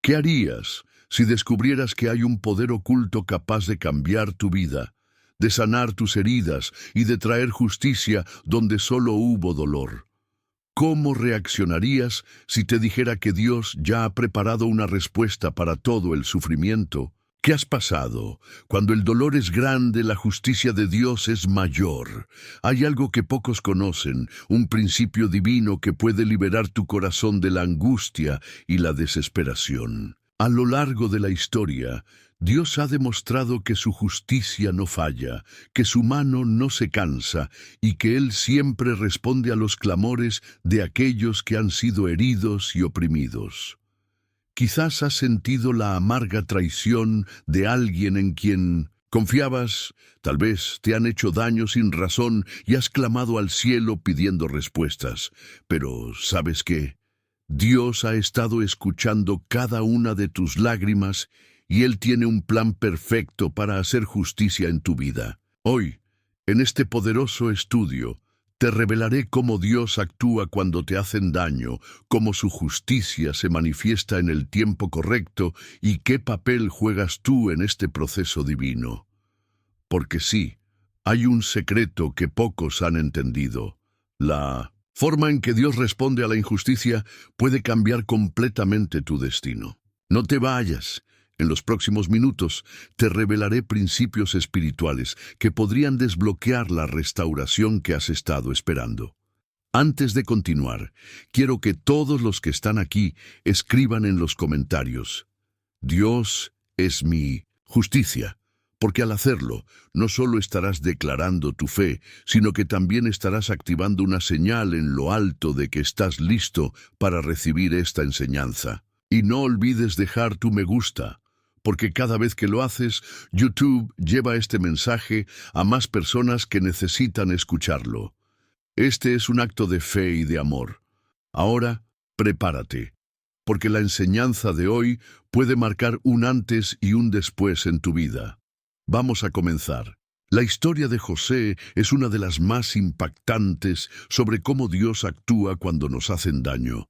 ¿Qué harías si descubrieras que hay un poder oculto capaz de cambiar tu vida, de sanar tus heridas y de traer justicia donde solo hubo dolor? ¿Cómo reaccionarías si te dijera que Dios ya ha preparado una respuesta para todo el sufrimiento? ¿Qué has pasado? Cuando el dolor es grande, la justicia de Dios es mayor. Hay algo que pocos conocen, un principio divino que puede liberar tu corazón de la angustia y la desesperación. A lo largo de la historia, Dios ha demostrado que su justicia no falla, que su mano no se cansa y que Él siempre responde a los clamores de aquellos que han sido heridos y oprimidos. Quizás has sentido la amarga traición de alguien en quien confiabas, tal vez te han hecho daño sin razón y has clamado al cielo pidiendo respuestas. Pero, ¿sabes qué? Dios ha estado escuchando cada una de tus lágrimas y Él tiene un plan perfecto para hacer justicia en tu vida. Hoy, en este poderoso estudio, te revelaré cómo Dios actúa cuando te hacen daño, cómo su justicia se manifiesta en el tiempo correcto y qué papel juegas tú en este proceso divino. Porque sí, hay un secreto que pocos han entendido. La forma en que Dios responde a la injusticia puede cambiar completamente tu destino. No te vayas. En los próximos minutos te revelaré principios espirituales que podrían desbloquear la restauración que has estado esperando. Antes de continuar, quiero que todos los que están aquí escriban en los comentarios: Dios es mi justicia, porque al hacerlo, no solo estarás declarando tu fe, sino que también estarás activando una señal en lo alto de que estás listo para recibir esta enseñanza. Y no olvides dejar tu me gusta, porque cada vez que lo haces, YouTube lleva este mensaje a más personas que necesitan escucharlo. Este es un acto de fe y de amor. Ahora, prepárate, porque la enseñanza de hoy puede marcar un antes y un después en tu vida. Vamos a comenzar. La historia de José es una de las más impactantes sobre cómo Dios actúa cuando nos hacen daño.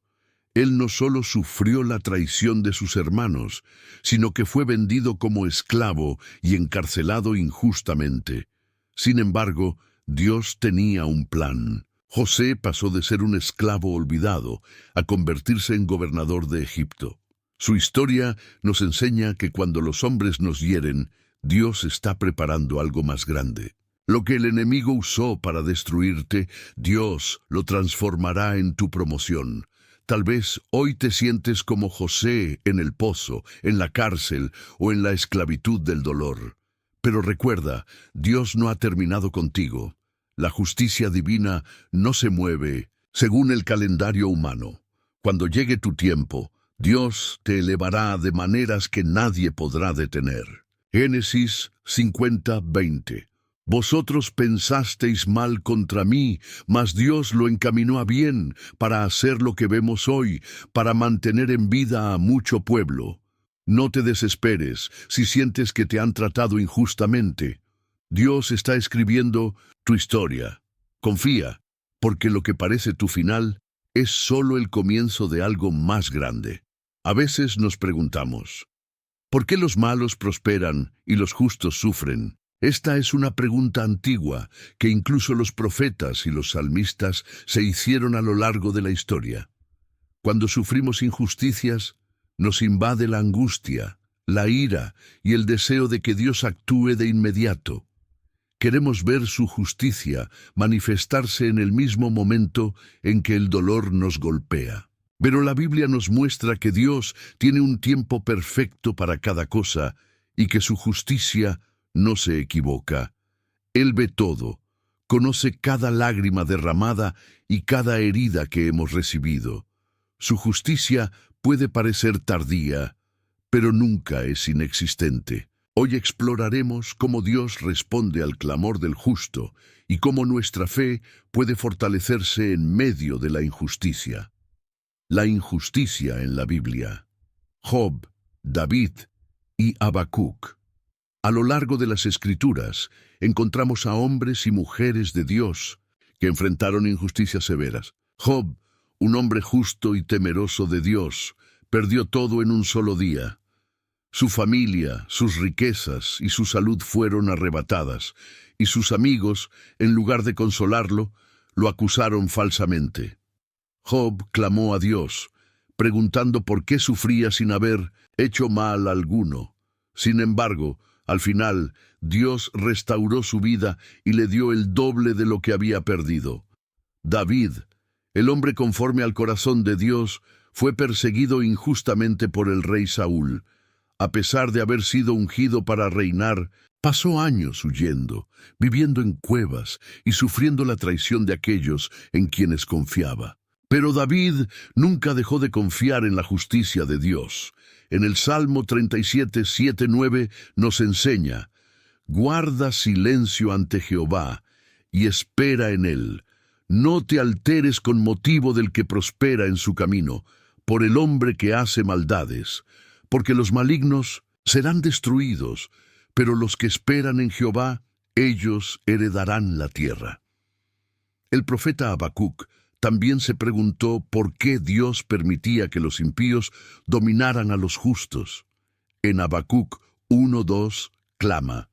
Él no solo sufrió la traición de sus hermanos, sino que fue vendido como esclavo y encarcelado injustamente. Sin embargo, Dios tenía un plan. José pasó de ser un esclavo olvidado a convertirse en gobernador de Egipto. Su historia nos enseña que cuando los hombres nos hieren, Dios está preparando algo más grande. Lo que el enemigo usó para destruirte, Dios lo transformará en tu promoción. Tal vez hoy te sientes como José en el pozo, en la cárcel o en la esclavitud del dolor. Pero recuerda, Dios no ha terminado contigo. La justicia divina no se mueve según el calendario humano. Cuando llegue tu tiempo, Dios te elevará de maneras que nadie podrá detener. Génesis 50:20. Vosotros pensasteis mal contra mí, mas Dios lo encaminó a bien para hacer lo que vemos hoy, para mantener en vida a mucho pueblo. No te desesperes si sientes que te han tratado injustamente. Dios está escribiendo tu historia. Confía, porque lo que parece tu final es solo el comienzo de algo más grande. A veces nos preguntamos, ¿por qué los malos prosperan y los justos sufren? Esta es una pregunta antigua que incluso los profetas y los salmistas se hicieron a lo largo de la historia. Cuando sufrimos injusticias, nos invade la angustia, la ira y el deseo de que Dios actúe de inmediato. Queremos ver su justicia manifestarse en el mismo momento en que el dolor nos golpea. Pero la Biblia nos muestra que Dios tiene un tiempo perfecto para cada cosa y que su justicia no se equivoca. Él ve todo, conoce cada lágrima derramada y cada herida que hemos recibido. Su justicia puede parecer tardía, pero nunca es inexistente. Hoy exploraremos cómo Dios responde al clamor del justo y cómo nuestra fe puede fortalecerse en medio de la injusticia. La injusticia en la Biblia. Job, David y Habacuc. A lo largo de las Escrituras encontramos a hombres y mujeres de Dios que enfrentaron injusticias severas. Job, un hombre justo y temeroso de Dios, perdió todo en un solo día. Su familia, sus riquezas y su salud fueron arrebatadas, y sus amigos, en lugar de consolarlo, lo acusaron falsamente. Job clamó a Dios, preguntando por qué sufría sin haber hecho mal alguno. Sin embargo, al final, Dios restauró su vida y le dio el doble de lo que había perdido. David, el hombre conforme al corazón de Dios, fue perseguido injustamente por el rey Saúl. A pesar de haber sido ungido para reinar, pasó años huyendo, viviendo en cuevas y sufriendo la traición de aquellos en quienes confiaba. Pero David nunca dejó de confiar en la justicia de Dios. En el Salmo 37, 7, 9 nos enseña: guarda silencio ante Jehová y espera en él. No te alteres con motivo del que prospera en su camino, por el hombre que hace maldades, porque los malignos serán destruidos, pero los que esperan en Jehová, ellos heredarán la tierra. El profeta Habacuc también se preguntó por qué Dios permitía que los impíos dominaran a los justos. En Habacuc 1:2 clama: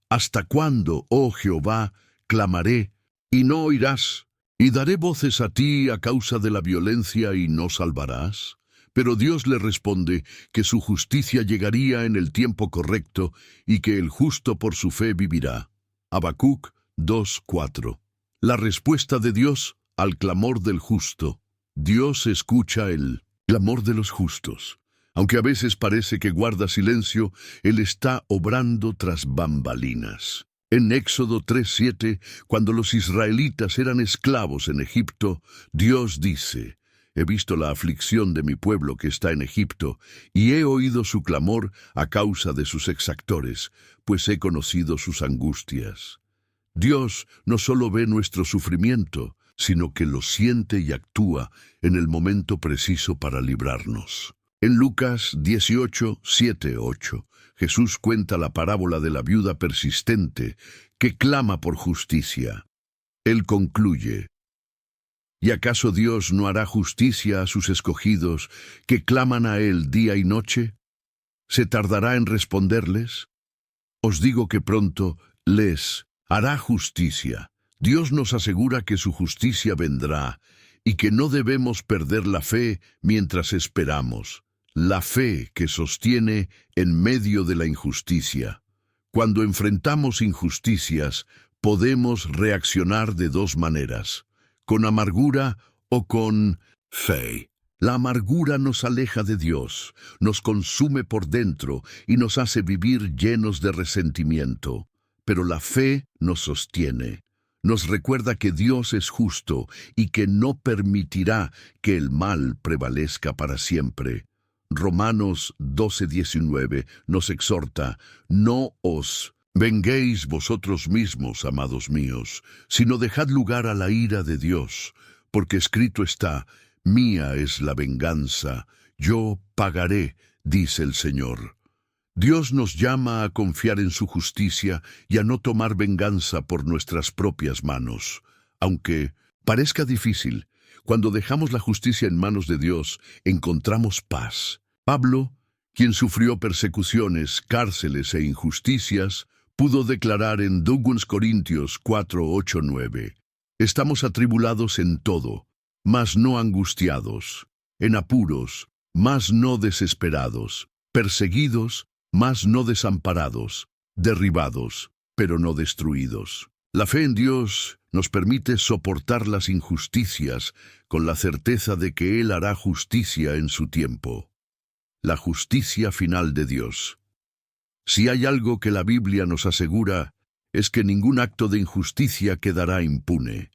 ¿hasta cuándo, oh Jehová, clamaré, y no oirás? ¿Y daré voces a ti a causa de la violencia y no salvarás? Pero Dios le responde que su justicia llegaría en el tiempo correcto y que el justo por su fe vivirá. Habacuc 2:4. La respuesta de Dios al clamor del justo. Dios escucha el clamor de los justos. Aunque a veces parece que guarda silencio, Él está obrando tras bambalinas. En Éxodo 3:7, cuando los israelitas eran esclavos en Egipto, Dios dice: he visto la aflicción de mi pueblo que está en Egipto, y he oído su clamor a causa de sus exactores, pues he conocido sus angustias. Dios no solo ve nuestro sufrimiento, sino que lo siente y actúa en el momento preciso para librarnos. En Lucas 18, 7, 8, Jesús cuenta la parábola de la viuda persistente que clama por justicia. Él concluye: ¿y acaso Dios no hará justicia a sus escogidos que claman a Él día y noche? ¿Se tardará en responderles? Os digo que pronto les hará justicia. Dios nos asegura que su justicia vendrá y que no debemos perder la fe mientras esperamos. La fe que sostiene en medio de la injusticia. Cuando enfrentamos injusticias, podemos reaccionar de dos maneras: con amargura o con fe. La amargura nos aleja de Dios, nos consume por dentro y nos hace vivir llenos de resentimiento. Pero la fe nos sostiene. Nos recuerda que Dios es justo y que no permitirá que el mal prevalezca para siempre. Romanos 12:19 nos exhorta: no os venguéis vosotros mismos, amados míos, sino dejad lugar a la ira de Dios, porque escrito está: mía es la venganza, yo pagaré, dice el Señor. Dios nos llama a confiar en su justicia y a no tomar venganza por nuestras propias manos. Aunque parezca difícil, cuando dejamos la justicia en manos de Dios, encontramos paz. Pablo, quien sufrió persecuciones, cárceles e injusticias, pudo declarar en 2 Corintios 4, 8, 9: estamos atribulados en todo, mas no angustiados; en apuros, mas no desesperados; perseguidos, mas no desamparados; derribados, pero no destruidos. La fe en Dios nos permite soportar las injusticias con la certeza de que Él hará justicia en su tiempo. La justicia final de Dios. Si hay algo que la Biblia nos asegura, es que ningún acto de injusticia quedará impune.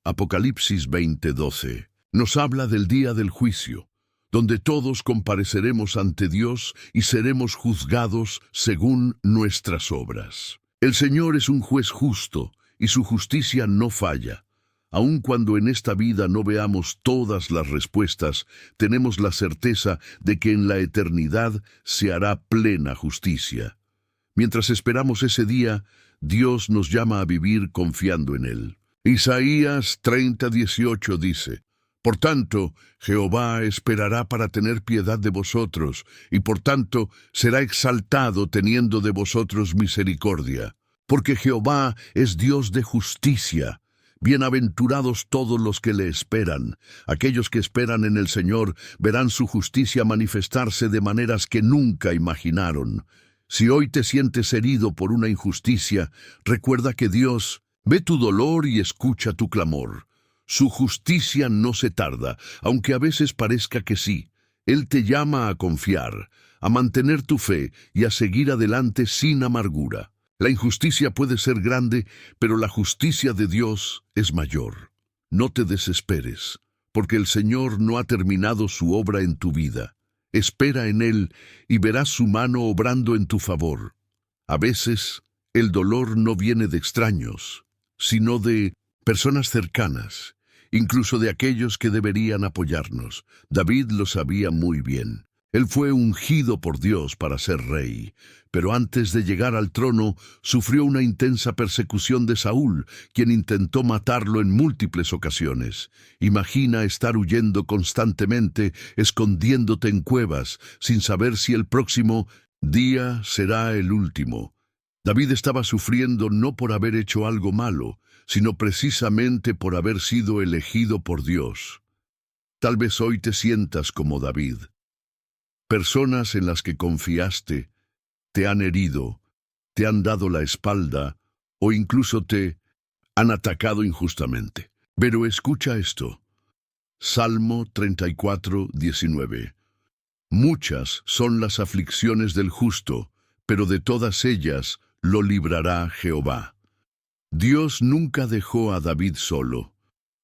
Apocalipsis 20:12 nos habla del día del juicio, donde todos compareceremos ante Dios y seremos juzgados según nuestras obras. El Señor es un juez justo y su justicia no falla. Aun cuando en esta vida no veamos todas las respuestas, tenemos la certeza de que en la eternidad se hará plena justicia. Mientras esperamos ese día, Dios nos llama a vivir confiando en Él. Isaías 30:18 dice: Por tanto, Jehová esperará para tener piedad de vosotros, y por tanto será exaltado teniendo de vosotros misericordia. Porque Jehová es Dios de justicia. Bienaventurados todos los que le esperan. Aquellos que esperan en el Señor verán su justicia manifestarse de maneras que nunca imaginaron. Si hoy te sientes herido por una injusticia, recuerda que Dios ve tu dolor y escucha tu clamor. Su justicia no se tarda, aunque a veces parezca que sí. Él te llama a confiar, a mantener tu fe y a seguir adelante sin amargura. La injusticia puede ser grande, pero la justicia de Dios es mayor. No te desesperes, porque el Señor no ha terminado su obra en tu vida. Espera en Él y verás su mano obrando en tu favor. A veces, el dolor no viene de extraños, sino de personas cercanas, incluso de aquellos que deberían apoyarnos. David lo sabía muy bien. Él fue ungido por Dios para ser rey, pero antes de llegar al trono sufrió una intensa persecución de Saúl, quien intentó matarlo en múltiples ocasiones. Imagina estar huyendo constantemente, escondiéndote en cuevas, sin saber si el próximo día será el último. David estaba sufriendo no por haber hecho algo malo, sino precisamente por haber sido elegido por Dios. Tal vez hoy te sientas como David. Personas en las que confiaste te han herido, te han dado la espalda o incluso te han atacado injustamente. Pero escucha esto. Salmo 34, 19. Muchas son las aflicciones del justo, pero de todas ellas lo librará Jehová. Dios nunca dejó a David solo.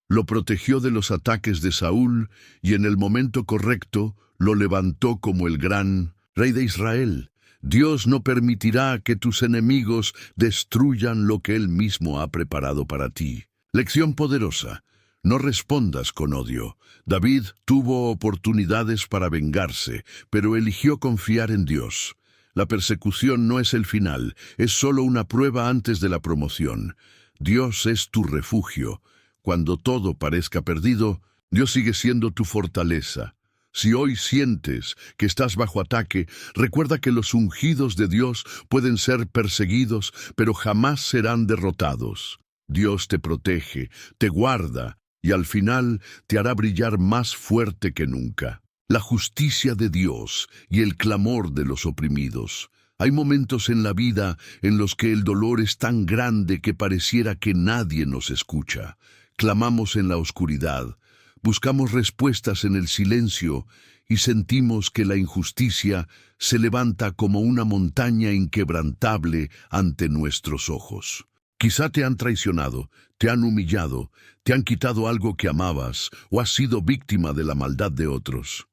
Lo protegió de los ataques de Saúl y en el momento correcto lo levantó como el gran rey de Israel. Dios no permitirá que tus enemigos destruyan lo que Él mismo ha preparado para ti. Lección poderosa. No respondas con odio. David tuvo oportunidades para vengarse, pero eligió confiar en Dios. La persecución no es el final, es solo una prueba antes de la promoción. Dios es tu refugio. Cuando todo parezca perdido, Dios sigue siendo tu fortaleza. Si hoy sientes que estás bajo ataque, recuerda que los ungidos de Dios pueden ser perseguidos, pero jamás serán derrotados. Dios te protege, te guarda y al final te hará brillar más fuerte que nunca. La justicia de Dios y el clamor de los oprimidos. Hay momentos en la vida en los que el dolor es tan grande que pareciera que nadie nos escucha. Clamamos en la oscuridad, buscamos respuestas en el silencio y sentimos que la injusticia se levanta como una montaña inquebrantable ante nuestros ojos. Quizá te han traicionado, te han humillado, te han quitado algo que amabas o has sido víctima de la maldad de otros.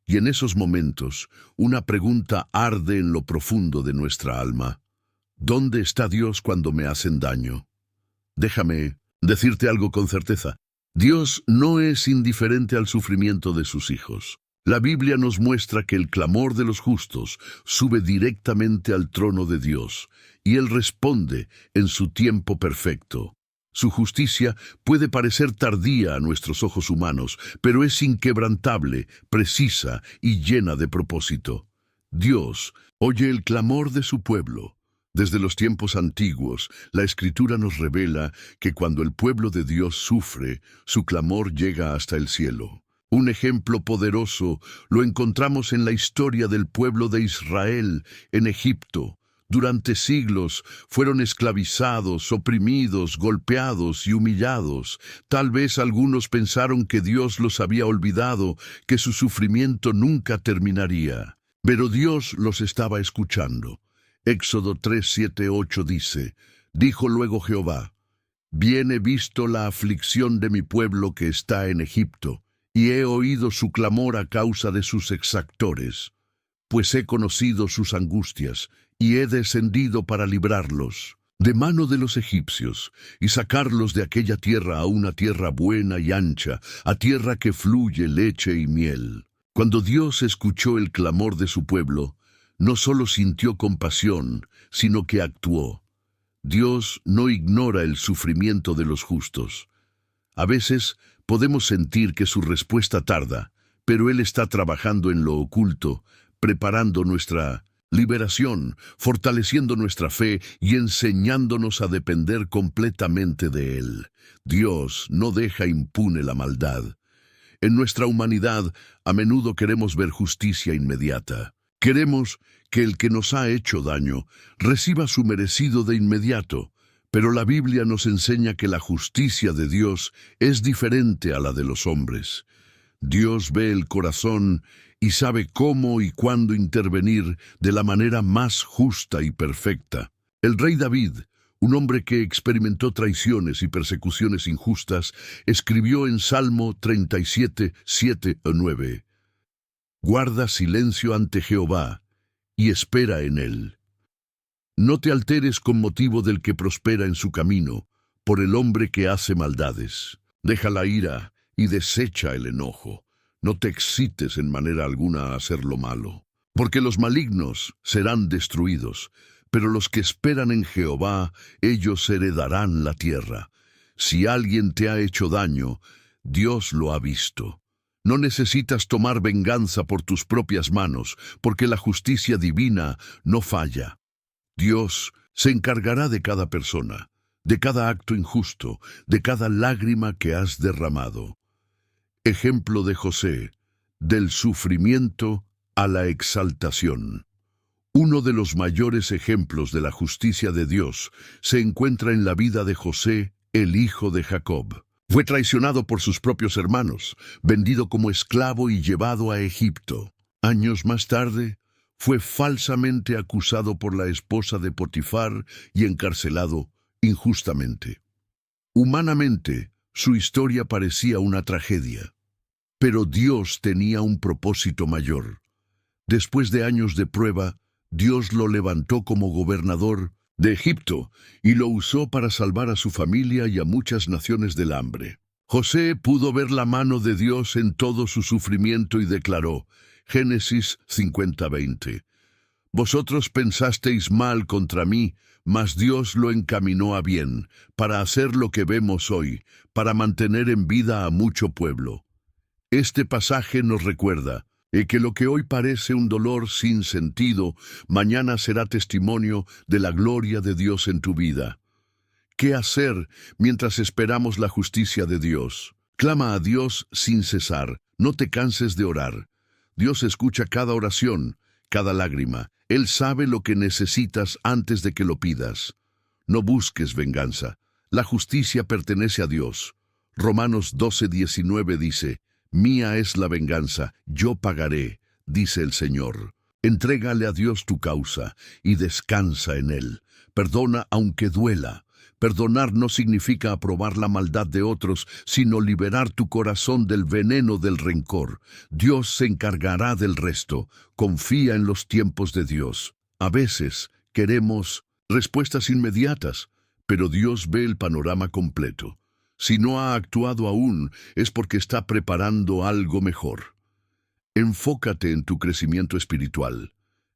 Y en esos momentos, una pregunta arde en lo profundo de nuestra alma. ¿Dónde está Dios cuando me hacen daño? Déjame decirte algo con certeza. Dios no es indiferente al sufrimiento de sus hijos. La Biblia nos muestra que el clamor de los justos sube directamente al trono de Dios, y Él responde en su tiempo perfecto. Su justicia puede parecer tardía a nuestros ojos humanos, pero es inquebrantable, precisa y llena de propósito. Dios oye el clamor de su pueblo. Desde los tiempos antiguos, la Escritura nos revela que cuando el pueblo de Dios sufre, su clamor llega hasta el cielo. Un ejemplo poderoso lo encontramos en la historia del pueblo de Israel en Egipto. Durante siglos fueron esclavizados, oprimidos, golpeados y humillados. Tal vez algunos pensaron que Dios los había olvidado, que su sufrimiento nunca terminaría. Pero Dios los estaba escuchando. Éxodo 3, 7, 8 dice, dijo luego Jehová, bien he visto la aflicción de mi pueblo que está en Egipto, y he oído su clamor a causa de sus exactores, pues he conocido sus angustias, y he descendido para librarlos de mano de los egipcios, y sacarlos de aquella tierra a una tierra buena y ancha, a tierra que fluye leche y miel. Cuando Dios escuchó el clamor de su pueblo, no solo sintió compasión, sino que actuó. Dios no ignora el sufrimiento de los justos. A veces Podemos sentir que su respuesta tarda, pero Él está trabajando en lo oculto, preparando nuestra liberación, fortaleciendo nuestra fe y enseñándonos a depender completamente de Él. Dios no deja impune la maldad. En nuestra humanidad, a menudo queremos ver justicia inmediata. Queremos que el que nos ha hecho daño reciba su merecido de inmediato, pero la Biblia nos enseña que la justicia de Dios es diferente a la de los hombres. Dios ve el corazón y sabe cómo y cuándo intervenir de la manera más justa y perfecta. El rey David, un hombre que experimentó traiciones y persecuciones injustas, escribió en Salmo 37, 7 o 9: «Guarda silencio ante Jehová y espera en él. No te alteres con motivo del que prospera en su camino, por el hombre que hace maldades. Deja la ira y desecha el enojo. No te excites en manera alguna a hacer lo malo, porque los malignos serán destruidos, pero los que esperan en Jehová, ellos heredarán la tierra. Si alguien te ha hecho daño, Dios lo ha visto. No necesitas tomar venganza por tus propias manos, porque la justicia divina no falla. Dios se encargará de cada persona, de cada acto injusto, de cada lágrima que has derramado». Ejemplo de José, del sufrimiento a la exaltación. Uno de los mayores ejemplos de la justicia de Dios se encuentra en la vida de José, el hijo de Jacob. Fue traicionado por sus propios hermanos, vendido como esclavo y llevado a Egipto. Años más tarde, fue falsamente acusado por la esposa de Potifar y encarcelado injustamente. Humanamente, su historia parecía una tragedia, pero Dios tenía un propósito mayor. Después de años de prueba, Dios lo levantó como gobernador de Egipto y lo usó para salvar a su familia y a muchas naciones del hambre. José pudo ver la mano de Dios en todo su sufrimiento y declaró, Génesis 50:20, «Vosotros pensasteis mal contra mí, mas Dios lo encaminó a bien, para hacer lo que vemos hoy, para mantener en vida a mucho pueblo». Este pasaje nos recuerda que lo que hoy parece un dolor sin sentido, mañana será testimonio de la gloria de Dios en tu vida. ¿Qué hacer mientras esperamos la justicia de Dios? Clama a Dios sin cesar, no te canses de orar. Dios escucha cada oración, cada lágrima. Él sabe lo que necesitas antes de que lo pidas. No busques venganza. La justicia pertenece a Dios. Romanos 12:19 dice, «Mía es la venganza, yo pagaré», dice el Señor. Entrégale a Dios tu causa y descansa en Él. Perdona aunque duela. Perdonar no significa aprobar la maldad de otros, sino liberar tu corazón del veneno del rencor. Dios se encargará del resto. Confía en los tiempos de Dios. A veces queremos respuestas inmediatas, pero Dios ve el panorama completo. Si no ha actuado aún, es porque está preparando algo mejor. Enfócate en tu crecimiento espiritual.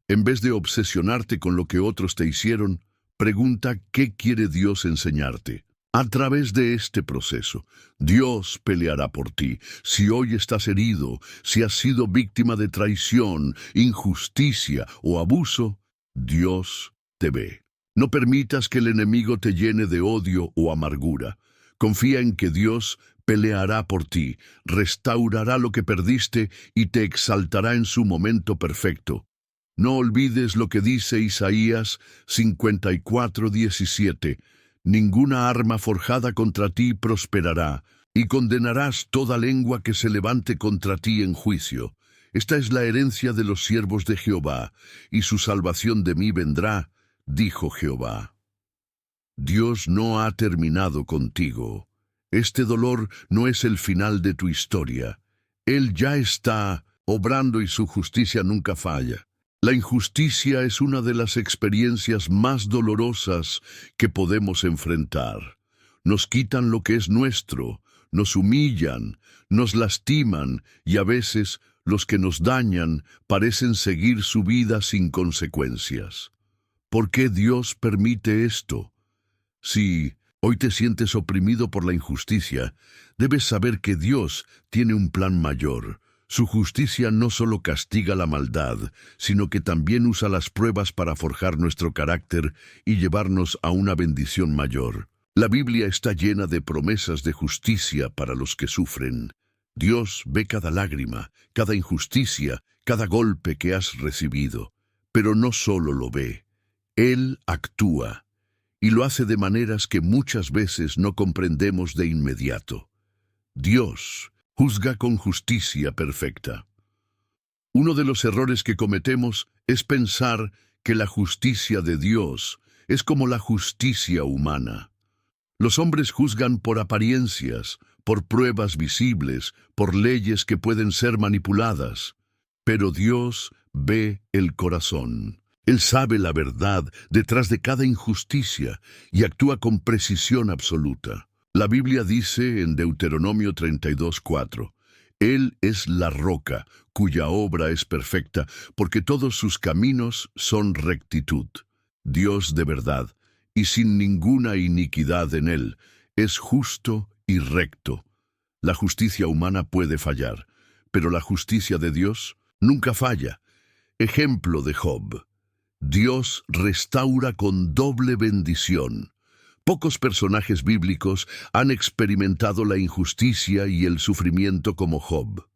En vez de obsesionarte con lo que otros te hicieron, pregunta qué quiere Dios enseñarte. A través de este proceso, Dios peleará por ti. Si hoy estás herido, si has sido víctima de traición, injusticia o abuso, Dios te ve. No permitas que el enemigo te llene de odio o amargura. Confía en que Dios peleará por ti, restaurará lo que perdiste y te exaltará en su momento perfecto. No olvides lo que dice Isaías 54:17. Ninguna arma forjada contra ti prosperará, y condenarás toda lengua que se levante contra ti en juicio. Esta es la herencia de los siervos de Jehová, y su salvación de mí vendrá, dijo Jehová. Dios no ha terminado contigo. Este dolor no es el final de tu historia. Él ya está obrando y su justicia nunca falla. La injusticia es una de las experiencias más dolorosas que podemos enfrentar. Nos quitan lo que es nuestro, nos humillan, nos lastiman y a veces los que nos dañan parecen seguir su vida sin consecuencias. ¿Por qué Dios permite esto? Sí, Hoy te sientes oprimido por la injusticia. Debes saber que Dios tiene un plan mayor. Su justicia no solo castiga la maldad, sino que también usa las pruebas para forjar nuestro carácter y llevarnos a una bendición mayor. La Biblia está llena de promesas de justicia para los que sufren. Dios ve cada lágrima, cada injusticia, cada golpe que has recibido. Pero no solo lo ve, Él actúa, y lo hace de maneras que muchas veces no comprendemos de inmediato. Dios juzga con justicia perfecta. Uno de los errores que cometemos es pensar que la justicia de Dios es como la justicia humana. Los hombres juzgan por apariencias, por pruebas visibles, por leyes que pueden ser manipuladas. Pero Dios ve el corazón. Él sabe la verdad detrás de cada injusticia y actúa con precisión absoluta. La Biblia dice en Deuteronomio 32:4, Él es la roca, cuya obra es perfecta, porque todos sus caminos son rectitud. Dios de verdad, y sin ninguna iniquidad en Él, es justo y recto. La justicia humana puede fallar, pero la justicia de Dios nunca falla. Ejemplo de Job. Dios restaura con doble bendición. Pocos personajes bíblicos han experimentado la injusticia y el sufrimiento como Job.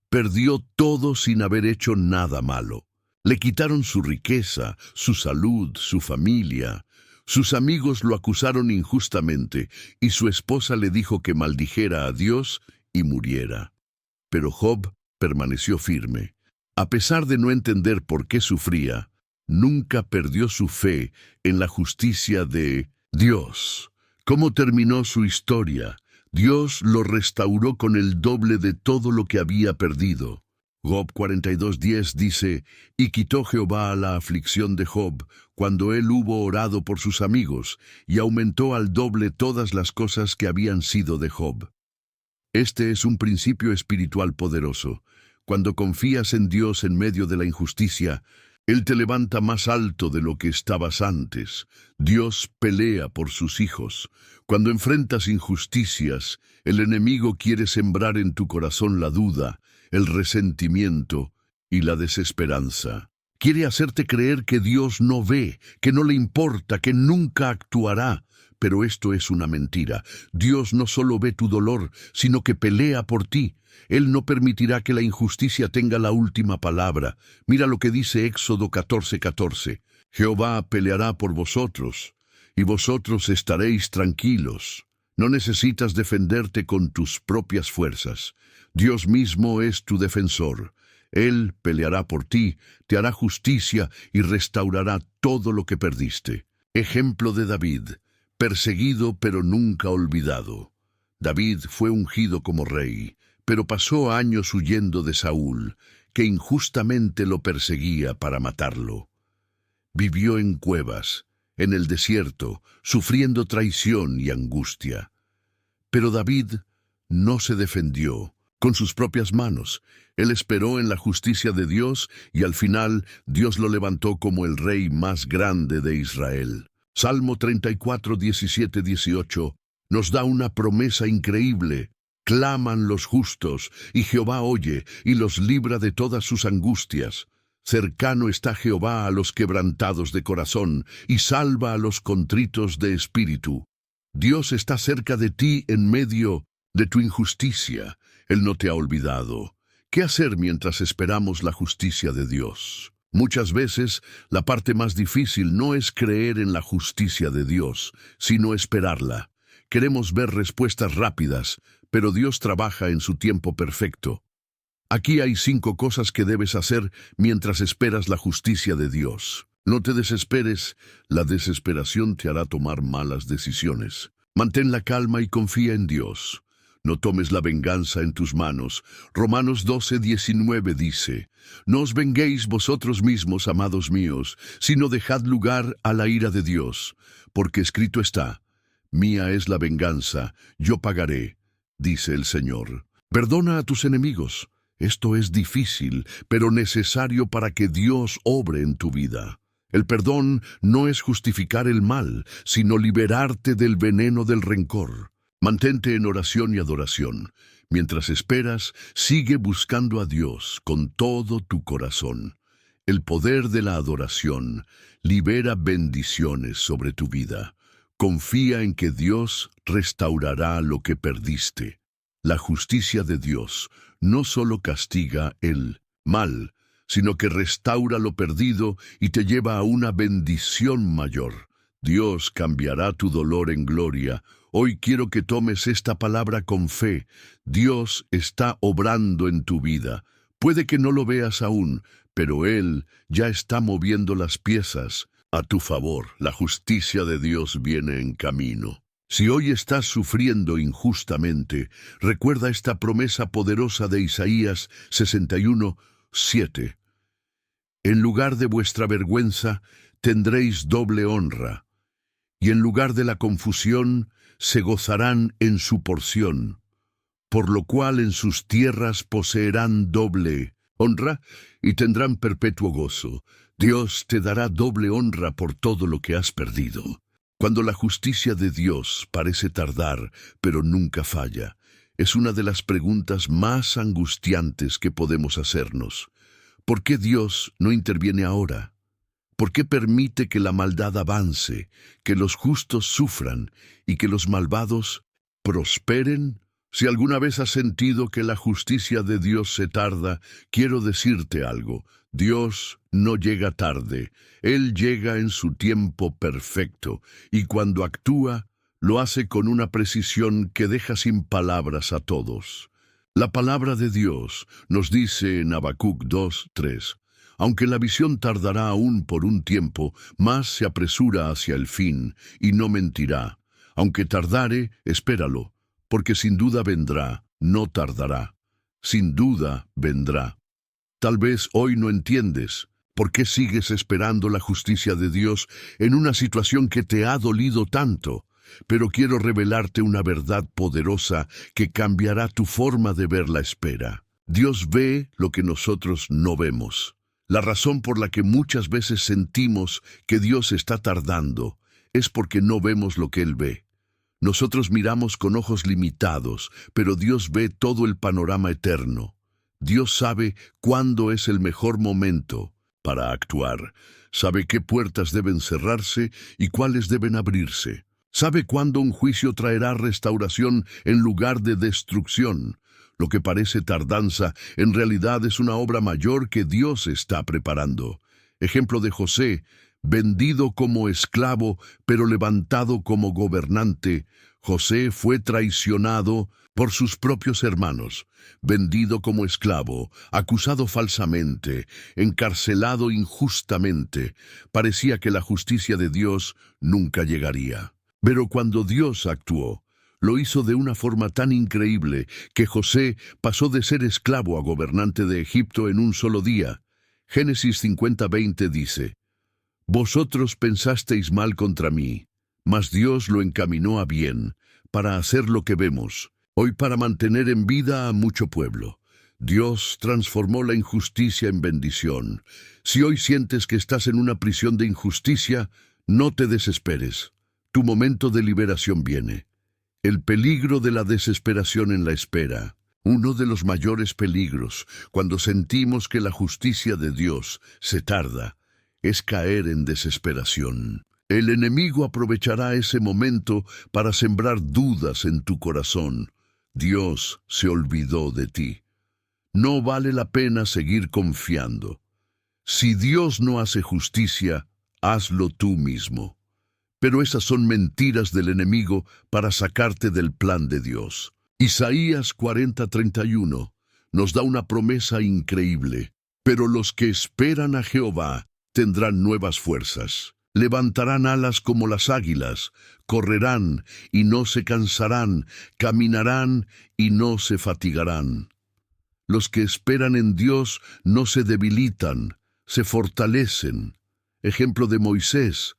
Perdió todo sin haber hecho nada malo. Le quitaron su riqueza, su salud, su familia. Sus amigos lo acusaron injustamente y su esposa le dijo que maldijera a Dios y muriera. Pero Job permaneció firme. A pesar de no entender por qué sufría, nunca perdió su fe en la justicia de Dios. ¿Cómo terminó su historia? Dios lo restauró con el doble de todo lo que había perdido. Job 42:10 dice, y quitó Jehová la aflicción de Job, cuando él hubo orado por sus amigos, y aumentó al doble todas las cosas que habían sido de Job. Este es un principio espiritual poderoso. Cuando confías en Dios en medio de la injusticia, Él te levanta más alto de lo que estabas antes. Dios pelea por sus hijos. Cuando enfrentas injusticias, el enemigo quiere sembrar en tu corazón la duda, el resentimiento y la desesperanza. Quiere hacerte creer que Dios no ve, que no le importa, que nunca actuará. Pero esto es una mentira. Dios no solo ve tu dolor, sino que pelea por ti. Él no permitirá que la injusticia tenga la última palabra. Mira lo que dice Éxodo 14:14. Jehová peleará por vosotros, y vosotros estaréis tranquilos. No necesitas defenderte con tus propias fuerzas. Dios mismo es tu defensor. Él peleará por ti, te hará justicia y restaurará todo lo que perdiste. Ejemplo de David, perseguido pero nunca olvidado. David fue ungido como rey, pero pasó años huyendo de Saúl, que injustamente lo perseguía para matarlo. Vivió en cuevas, en el desierto, sufriendo traición y angustia. Pero David no se defendió con sus propias manos. Él esperó en la justicia de Dios y al final Dios lo levantó como el rey más grande de Israel. Salmo 34, 17, 18 nos da una promesa increíble. Claman los justos, y Jehová oye, y los libra de todas sus angustias. Cercano está Jehová a los quebrantados de corazón, y salva a los contritos de espíritu. Dios está cerca de ti en medio de tu injusticia. Él no te ha olvidado. ¿Qué hacer mientras esperamos la justicia de Dios? Muchas veces, la parte más difícil no es creer en la justicia de Dios, sino esperarla. Queremos ver respuestas rápidas, pero Dios trabaja en su tiempo perfecto. Aquí hay 5 cosas que debes hacer mientras esperas la justicia de Dios. No te desesperes, la desesperación te hará tomar malas decisiones. Mantén la calma y confía en Dios. No tomes la venganza en tus manos. Romanos 12:19 dice, no os venguéis vosotros mismos, amados míos, sino dejad lugar a la ira de Dios, porque escrito está, mía es la venganza, yo pagaré, dice el Señor. Perdona a tus enemigos. Esto es difícil, pero necesario para que Dios obre en tu vida. El perdón no es justificar el mal, sino liberarte del veneno del rencor. Mantente en oración y adoración. Mientras esperas, sigue buscando a Dios con todo tu corazón. El poder de la adoración libera bendiciones sobre tu vida. Confía en que Dios restaurará lo que perdiste. La justicia de Dios no solo castiga el mal, sino que restaura lo perdido y te lleva a una bendición mayor. Dios cambiará tu dolor en gloria. Hoy quiero que tomes esta palabra con fe. Dios está obrando en tu vida. Puede que no lo veas aún, pero Él ya está moviendo las piezas a tu favor. La justicia de Dios viene en camino. Si hoy estás sufriendo injustamente, recuerda esta promesa poderosa de Isaías 61:7. En lugar de vuestra vergüenza, tendréis doble honra, y en lugar de la confusión, se gozarán en su porción, por lo cual en sus tierras poseerán doble honra y tendrán perpetuo gozo. Dios te dará doble honra por todo lo que has perdido. Cuando la justicia de Dios parece tardar, pero nunca falla, es una de las preguntas más angustiantes que podemos hacernos. ¿Por qué Dios no interviene ahora? ¿Por qué permite que la maldad avance, que los justos sufran y que los malvados prosperen? Si alguna vez has sentido que la justicia de Dios se tarda, quiero decirte algo. Dios no llega tarde. Él llega en su tiempo perfecto, y cuando actúa, lo hace con una precisión que deja sin palabras a todos. La palabra de Dios nos dice en Habacuc 2:3, aunque la visión tardará aún por un tiempo, más se apresura hacia el fin, y no mentirá. Aunque tardare, espéralo, porque sin duda vendrá, no tardará. Sin duda vendrá. Tal vez hoy no entiendes por qué sigues esperando la justicia de Dios en una situación que te ha dolido tanto, pero quiero revelarte una verdad poderosa que cambiará tu forma de ver la espera. Dios ve lo que nosotros no vemos. La razón por la que muchas veces sentimos que Dios está tardando es porque no vemos lo que Él ve. Nosotros miramos con ojos limitados, pero Dios ve todo el panorama eterno. Dios sabe cuándo es el mejor momento para actuar. Sabe qué puertas deben cerrarse y cuáles deben abrirse. Sabe cuándo un juicio traerá restauración en lugar de destrucción. Lo que parece tardanza, en realidad es una obra mayor que Dios está preparando. Ejemplo de José, vendido como esclavo, pero levantado como gobernante. José fue traicionado por sus propios hermanos, vendido como esclavo, acusado falsamente, encarcelado injustamente. Parecía que la justicia de Dios nunca llegaría. Pero cuando Dios actuó, lo hizo de una forma tan increíble que José pasó de ser esclavo a gobernante de Egipto en un solo día. Génesis 50:20 dice, «Vosotros pensasteis mal contra mí, mas Dios lo encaminó a bien, para hacer lo que vemos, hoy para mantener en vida a mucho pueblo». Dios transformó la injusticia en bendición. Si hoy sientes que estás en una prisión de injusticia, no te desesperes. Tu momento de liberación viene. El peligro de la desesperación en la espera. Uno de los mayores peligros, cuando sentimos que la justicia de Dios se tarda, es caer en desesperación. El enemigo aprovechará ese momento para sembrar dudas en tu corazón. Dios se olvidó de ti. No vale la pena seguir confiando. Si Dios no hace justicia, hazlo tú mismo. Pero esas son mentiras del enemigo para sacarte del plan de Dios. Isaías 40:31 nos da una promesa increíble. Pero los que esperan a Jehová tendrán nuevas fuerzas. Levantarán alas como las águilas, correrán y no se cansarán, caminarán y no se fatigarán. Los que esperan en Dios no se debilitan, se fortalecen. Ejemplo de Moisés,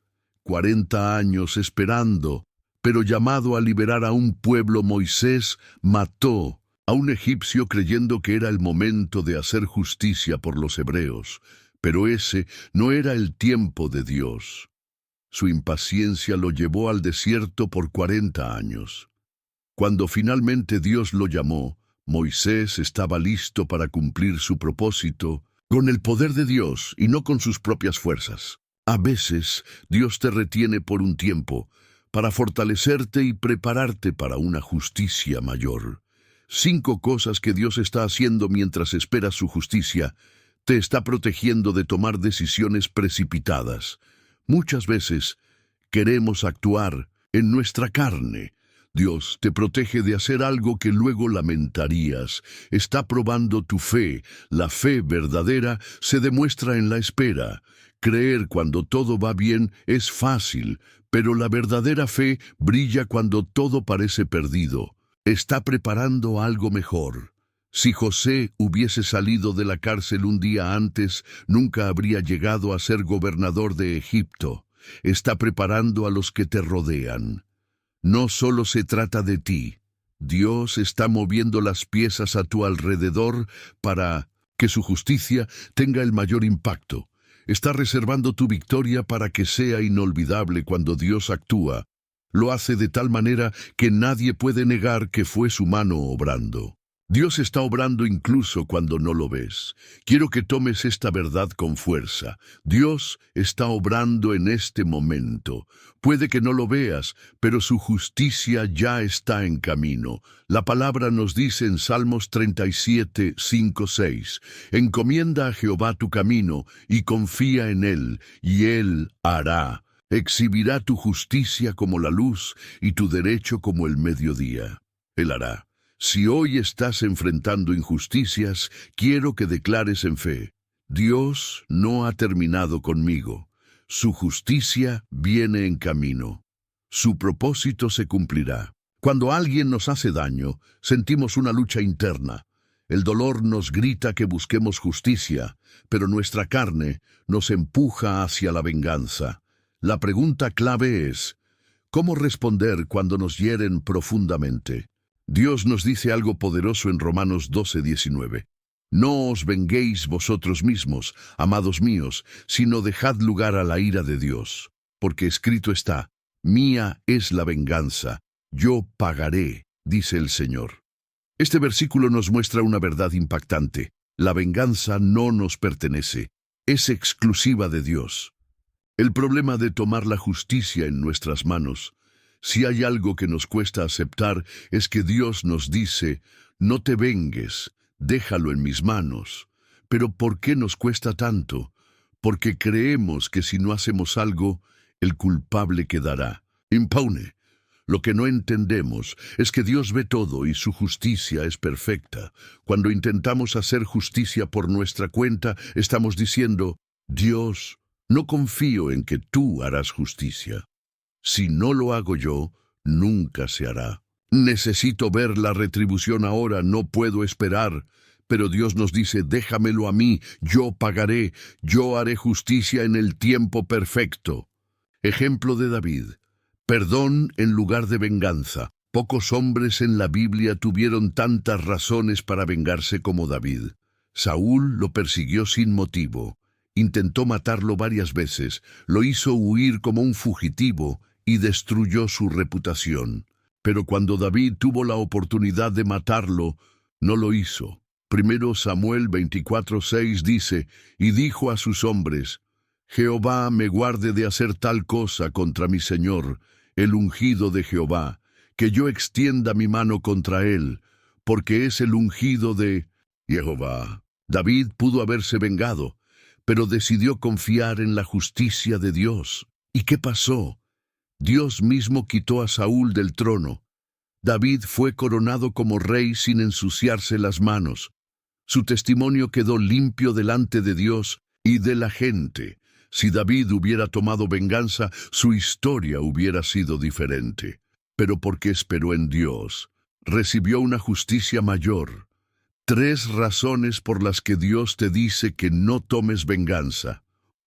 40 años esperando, pero llamado a liberar a un pueblo, Moisés mató a un egipcio creyendo que era el momento de hacer justicia por los hebreos. Pero ese no era el tiempo de Dios. Su impaciencia lo llevó al desierto por 40 años. Cuando finalmente Dios lo llamó, Moisés estaba listo para cumplir su propósito con el poder de Dios y no con sus propias fuerzas. A veces, Dios te retiene por un tiempo para fortalecerte y prepararte para una justicia mayor. 5 cosas que Dios está haciendo mientras esperas su justicia. Te está protegiendo de tomar decisiones precipitadas. Muchas veces queremos actuar en nuestra carne. Dios te protege de hacer algo que luego lamentarías. Está probando tu fe. La fe verdadera se demuestra en la espera. Creer cuando todo va bien es fácil, pero la verdadera fe brilla cuando todo parece perdido. Está preparando algo mejor. Si José hubiese salido de la cárcel un día antes, nunca habría llegado a ser gobernador de Egipto. Está preparando a los que te rodean. No solo se trata de ti. Dios está moviendo las piezas a tu alrededor para que su justicia tenga el mayor impacto. Está reservando tu victoria para que sea inolvidable cuando Dios actúa. Lo hace de tal manera que nadie puede negar que fue su mano obrando. Dios está obrando incluso cuando no lo ves. Quiero que tomes esta verdad con fuerza. Dios está obrando en este momento. Puede que no lo veas, pero su justicia ya está en camino. La palabra nos dice en Salmos 37, 5, 6, encomienda a Jehová tu camino y confía en Él, y Él hará. Exhibirá tu justicia como la luz y tu derecho como el mediodía. Él hará. Si hoy estás enfrentando injusticias, quiero que declares en fe: Dios no ha terminado conmigo. Su justicia viene en camino. Su propósito se cumplirá. Cuando alguien nos hace daño, sentimos una lucha interna. El dolor nos grita que busquemos justicia, pero nuestra carne nos empuja hacia la venganza. La pregunta clave es: ¿cómo responder cuando nos hieren profundamente? Dios nos dice algo poderoso en Romanos 12:19. No os venguéis vosotros mismos, amados míos, sino dejad lugar a la ira de Dios. Porque escrito está: mía es la venganza, yo pagaré, dice el Señor. Este versículo nos muestra una verdad impactante. La venganza no nos pertenece, es exclusiva de Dios. El problema de tomar la justicia en nuestras manos, si hay algo que nos cuesta aceptar, es que Dios nos dice: no te vengues, déjalo en mis manos. Pero ¿por qué nos cuesta tanto? Porque creemos que si no hacemos algo, el culpable quedará impune. Lo que no entendemos es que Dios ve todo y su justicia es perfecta. Cuando intentamos hacer justicia por nuestra cuenta, estamos diciendo: Dios, no confío en que tú harás justicia. Si no lo hago yo, nunca se hará. Necesito ver la retribución ahora, no puedo esperar. Pero Dios nos dice: déjamelo a mí, yo pagaré, yo haré justicia en el tiempo perfecto. Ejemplo de David. Perdón en lugar de venganza. Pocos hombres en la Biblia tuvieron tantas razones para vengarse como David. Saúl lo persiguió sin motivo. Intentó matarlo varias veces, lo hizo huir como un fugitivo y destruyó su reputación. Pero cuando David tuvo la oportunidad de matarlo, no lo hizo. Primero Samuel 24:6 dice: y dijo a sus hombres: Jehová me guarde de hacer tal cosa contra mi Señor, el ungido de Jehová, que yo extienda mi mano contra él, porque es el ungido de Jehová. David pudo haberse vengado, pero decidió confiar en la justicia de Dios. ¿Y qué pasó? Dios mismo quitó a Saúl del trono. David fue coronado como rey sin ensuciarse las manos. Su testimonio quedó limpio delante de Dios y de la gente. Si David hubiera tomado venganza, su historia hubiera sido diferente. Pero porque esperó en Dios, recibió una justicia mayor. 3 razones por las que Dios te dice que no tomes venganza.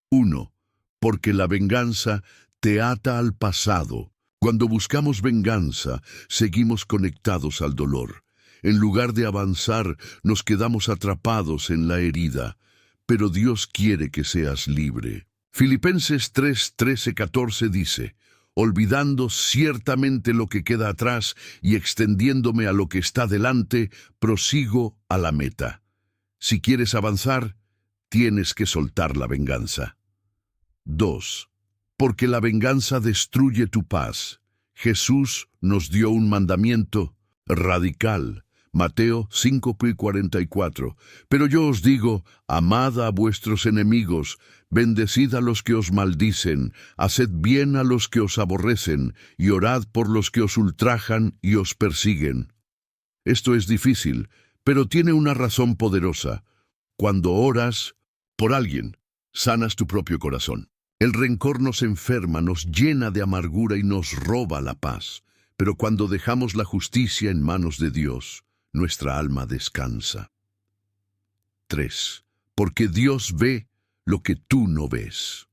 1. Porque la venganza te ata al pasado. Cuando buscamos venganza, seguimos conectados al dolor. En lugar de avanzar, nos quedamos atrapados en la herida. pero Dios quiere que seas libre. Filipenses 3, 13, 14 dice: olvidando ciertamente lo que queda atrás y extendiéndome a lo que está delante, prosigo a la meta. Si quieres avanzar, tienes que soltar la venganza. 2. Porque la venganza destruye tu paz. Jesús nos dio un mandamiento radical. Mateo 5:44. Pero yo os digo, amad a vuestros enemigos, bendecid a los que os maldicen, haced bien a los que os aborrecen, y orad por los que os ultrajan y os persiguen. Esto es difícil, pero tiene una razón poderosa. Cuando oras por alguien, sanas tu propio corazón. El rencor nos enferma, nos llena de amargura y nos roba la paz. Pero cuando dejamos la justicia en manos de Dios, nuestra alma descansa. 3. Porque Dios ve lo que tú no ves.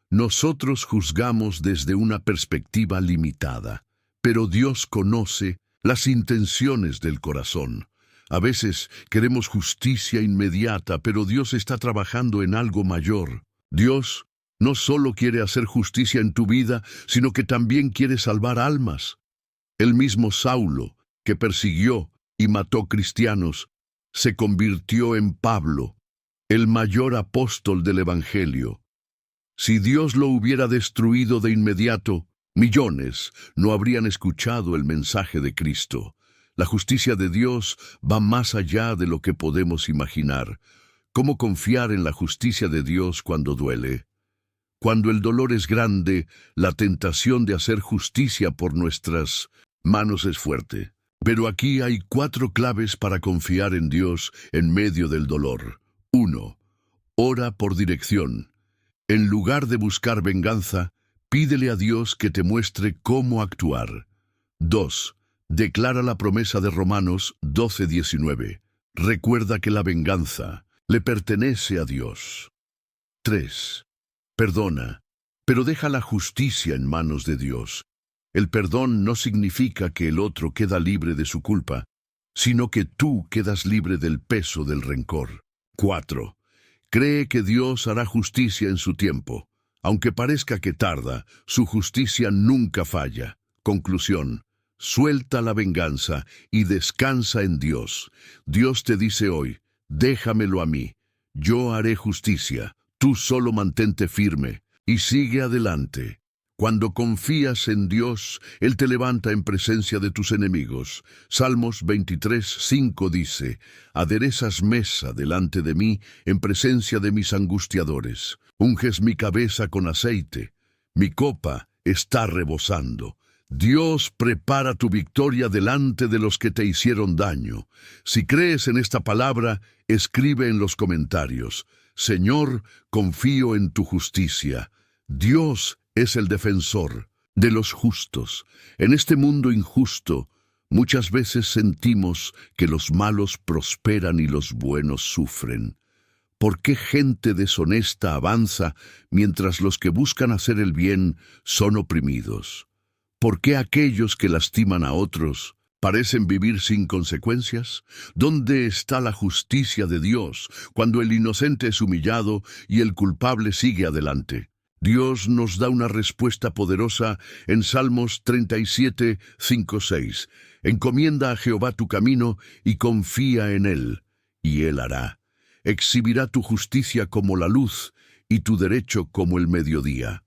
Nosotros juzgamos desde una perspectiva limitada, pero Dios conoce las intenciones del corazón. A veces queremos justicia inmediata, pero Dios está trabajando en algo mayor. Dios no solo quiere hacer justicia en tu vida, sino que también quiere salvar almas. El mismo Saulo, que persiguió y mató cristianos, se convirtió en Pablo, el mayor apóstol del Evangelio. Si Dios lo hubiera destruido de inmediato, millones no habrían escuchado el mensaje de Cristo. La justicia de Dios va más allá de lo que podemos imaginar. ¿Cómo confiar en la justicia de Dios cuando duele? Cuando el dolor es grande, la tentación de hacer justicia por nuestras manos es fuerte. Pero aquí hay 4 claves para confiar en Dios en medio del dolor. 1. Ora por dirección. En lugar de buscar venganza, pídele a Dios que te muestre cómo actuar. 2. Declara la promesa de Romanos 12:19. Recuerda que la venganza le pertenece a Dios. 3. Perdona, pero deja la justicia en manos de Dios. El perdón no significa que el otro queda libre de su culpa, sino que tú quedas libre del peso del rencor. 4. Cree que Dios hará justicia en su tiempo. Aunque parezca que tarda, su justicia nunca falla. Conclusión: suelta la venganza y descansa en Dios. Dios te dice hoy: déjamelo a mí. Yo haré justicia. Tú solo mantente firme y sigue adelante. Cuando confías en Dios, Él te levanta en presencia de tus enemigos. Salmos 23:5 dice: aderezas mesa delante de mí en presencia de mis angustiadores. Unges mi cabeza con aceite. Mi copa está rebosando. Dios prepara tu victoria delante de los que te hicieron daño. Si crees en esta palabra, escribe en los comentarios: Señor, confío en tu justicia. Dios es el defensor de los justos. En este mundo injusto, muchas veces sentimos que los malos prosperan y los buenos sufren. ¿Por qué gente deshonesta avanza mientras los que buscan hacer el bien son oprimidos? ¿Por qué aquellos que lastiman a otros parecen vivir sin consecuencias? ¿Dónde está la justicia de Dios cuando el inocente es humillado y el culpable sigue adelante? Dios nos da una respuesta poderosa en Salmos 37:5-6. Encomienda a Jehová tu camino y confía en Él, y Él hará. Exhibirá tu justicia como la luz y tu derecho como el mediodía.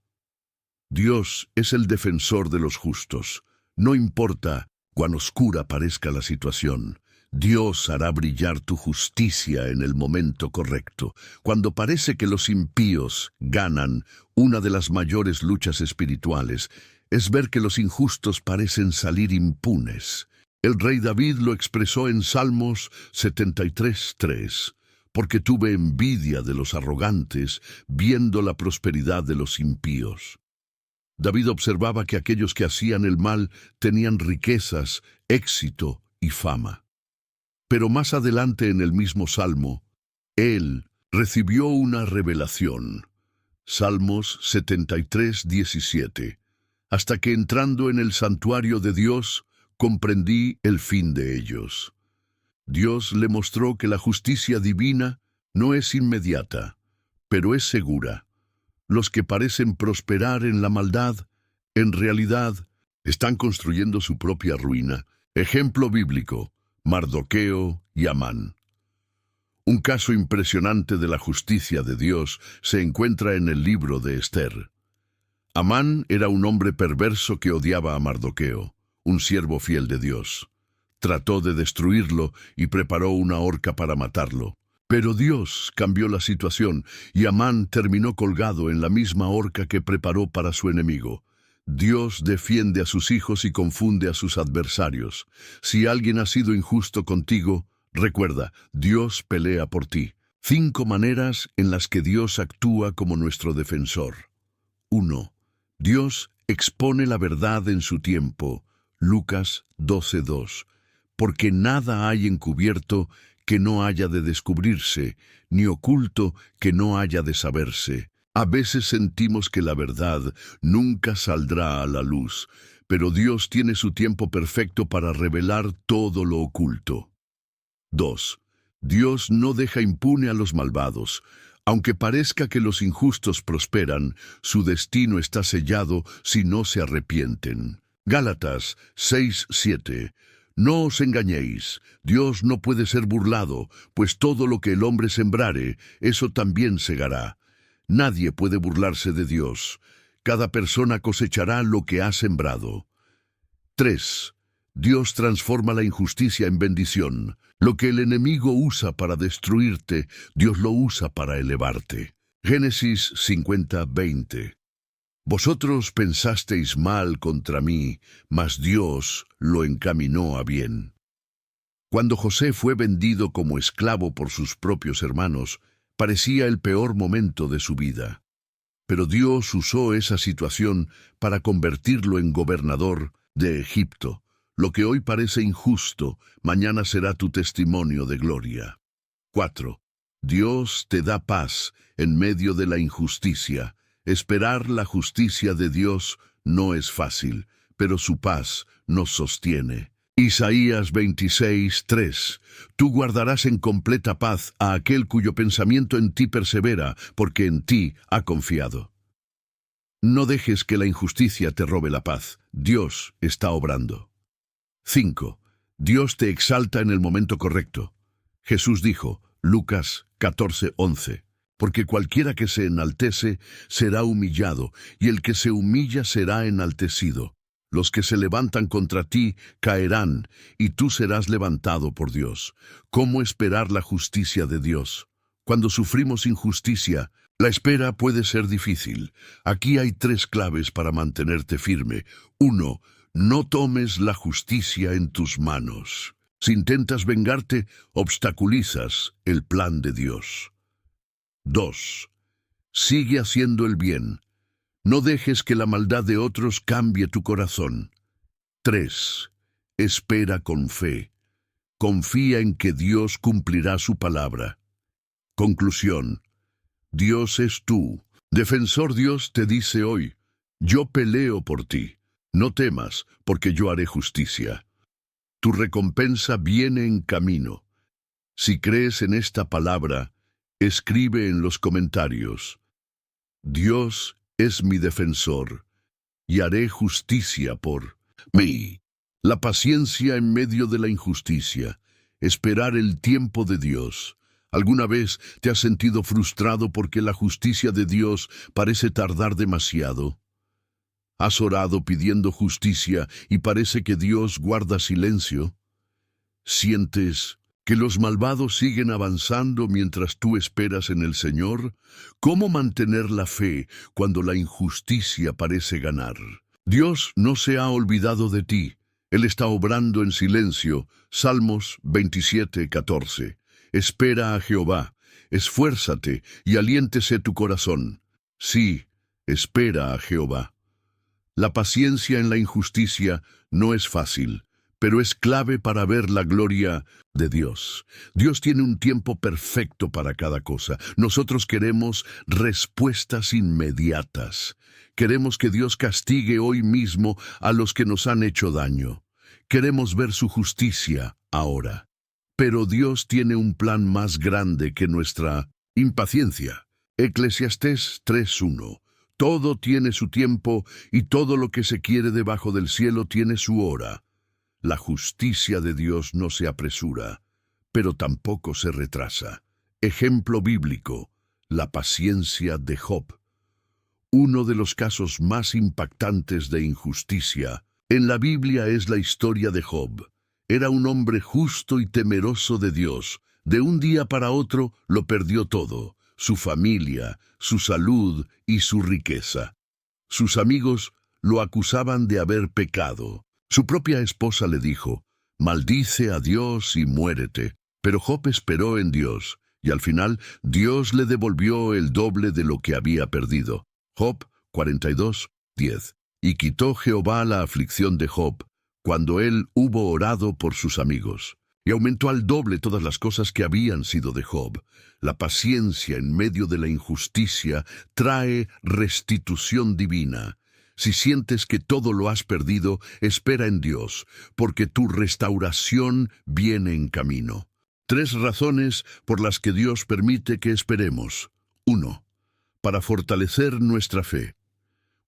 Dios es el defensor de los justos. No importa cuán oscura parezca la situación, Dios hará brillar tu justicia en el momento correcto. Cuando parece que los impíos ganan, una de las mayores luchas espirituales es ver que los injustos parecen salir impunes. El rey David lo expresó en Salmos 73:3. Porque tuve envidia de los arrogantes, viendo la prosperidad de los impíos. David observaba que aquellos que hacían el mal tenían riquezas, éxito y fama. Pero más adelante en el mismo salmo, él recibió una revelación. Salmos 73:17. Hasta que entrando en el santuario de Dios, comprendí el fin de ellos. Dios le mostró que la justicia divina No es inmediata, pero es segura. Los que parecen prosperar en la maldad, en realidad, están construyendo su propia ruina. Ejemplo bíblico: Mardoqueo y Amán. Un caso impresionante de la justicia de Dios se encuentra en el libro de Esther. Amán era un hombre perverso que odiaba a Mardoqueo, un siervo fiel de Dios. Trató de destruirlo y preparó una horca para matarlo. Pero Dios cambió la situación y Amán terminó colgado en la misma horca que preparó para su enemigo. Dios defiende a sus hijos y confunde a sus adversarios. Si alguien ha sido injusto contigo, recuerda, Dios pelea por ti. 5 maneras en las que Dios actúa como nuestro defensor. 1. Dios expone la verdad en su tiempo. Lucas 12:2. Porque nada hay encubierto que no haya de descubrirse, ni oculto que no haya de saberse. A veces sentimos que la verdad nunca saldrá a la luz, pero Dios tiene su tiempo perfecto para revelar todo lo oculto. 2. Dios no deja impune a los malvados. Aunque parezca que los injustos prosperan, su destino está sellado si no se arrepienten. Gálatas 6:7. No os engañéis, Dios no puede ser burlado, pues todo lo que el hombre sembrare, eso también segará. Nadie puede burlarse de Dios. Cada persona cosechará lo que ha sembrado. 3. Dios transforma la injusticia en bendición. Lo que el enemigo usa para destruirte, Dios lo usa para elevarte. Génesis 50:20. Vosotros pensasteis mal contra mí, mas Dios lo encaminó a bien. Cuando José fue vendido como esclavo por sus propios hermanos, parecía el peor momento de su vida. Pero Dios usó esa situación para convertirlo en gobernador de Egipto. Lo que hoy parece injusto, mañana será tu testimonio de gloria. 4. Dios te da paz en medio de la injusticia. Esperar la justicia de Dios no es fácil, pero su paz nos sostiene. Isaías 26:3. Tú guardarás en completa paz a aquel cuyo pensamiento en ti persevera, porque en ti ha confiado. No dejes que la injusticia te robe la paz. Dios está obrando. 5. Dios te exalta en el momento correcto. Jesús dijo, Lucas 14:11. Porque cualquiera que se enaltece será humillado, y el que se humilla será enaltecido. Los que se levantan contra ti caerán, y tú serás levantado por Dios. ¿Cómo esperar la justicia de Dios? Cuando sufrimos injusticia, la espera puede ser difícil. Aquí hay 3 claves para mantenerte firme. 1. No tomes la justicia en tus manos. Si intentas vengarte, obstaculizas el plan de Dios. 2. Sigue haciendo el bien. No dejes que la maldad de otros cambie tu corazón. 3. Espera con fe. Confía en que Dios cumplirá su palabra. Conclusión. Dios es tú. Defensor Dios te dice hoy, yo peleo por ti. No temas, porque yo haré justicia. Tu recompensa viene en camino. Si crees en esta palabra, escribe en los comentarios, Dios es mi defensor, y haré justicia por mí. La paciencia en medio de la injusticia, esperar el tiempo de Dios. ¿Alguna vez te has sentido frustrado porque la justicia de Dios parece tardar demasiado? ¿Has orado pidiendo justicia y parece que Dios guarda silencio? ¿Sientes que los malvados siguen avanzando mientras tú esperas en el Señor? ¿Cómo mantener la fe cuando la injusticia parece ganar? Dios no se ha olvidado de ti. Él está obrando en silencio. Salmos 27:14. Espera a Jehová, esfuérzate y aliéntese tu corazón. Sí, espera a Jehová. La paciencia en la injusticia no es fácil, pero es clave para ver la gloria de Dios. Dios tiene un tiempo perfecto para cada cosa. Nosotros queremos respuestas inmediatas. Queremos que Dios castigue hoy mismo a los que nos han hecho daño. Queremos ver su justicia ahora. Pero Dios tiene un plan más grande que nuestra impaciencia. Eclesiastés 3:1. Todo tiene su tiempo y todo lo que se quiere debajo del cielo tiene su hora. La justicia de Dios no se apresura, pero tampoco se retrasa. Ejemplo bíblico, la paciencia de Job. Uno de los casos más impactantes de injusticia en la Biblia es la historia de Job. Era un hombre justo y temeroso de Dios. De un día para otro lo perdió todo: su familia, su salud y su riqueza. Sus amigos lo acusaban de haber pecado. Su propia esposa le dijo: «Maldice a Dios y muérete». Pero Job esperó en Dios, y al final Dios le devolvió el doble de lo que había perdido. Job 42:10. Y quitó Jehová la aflicción de Job, cuando él hubo orado por sus amigos, y aumentó al doble todas las cosas que habían sido de Job. La paciencia en medio de la injusticia trae restitución divina. Si sientes que todo lo has perdido, espera en Dios, porque tu restauración viene en camino. 3 razones por las que Dios permite que esperemos. 1. Para fortalecer nuestra fe.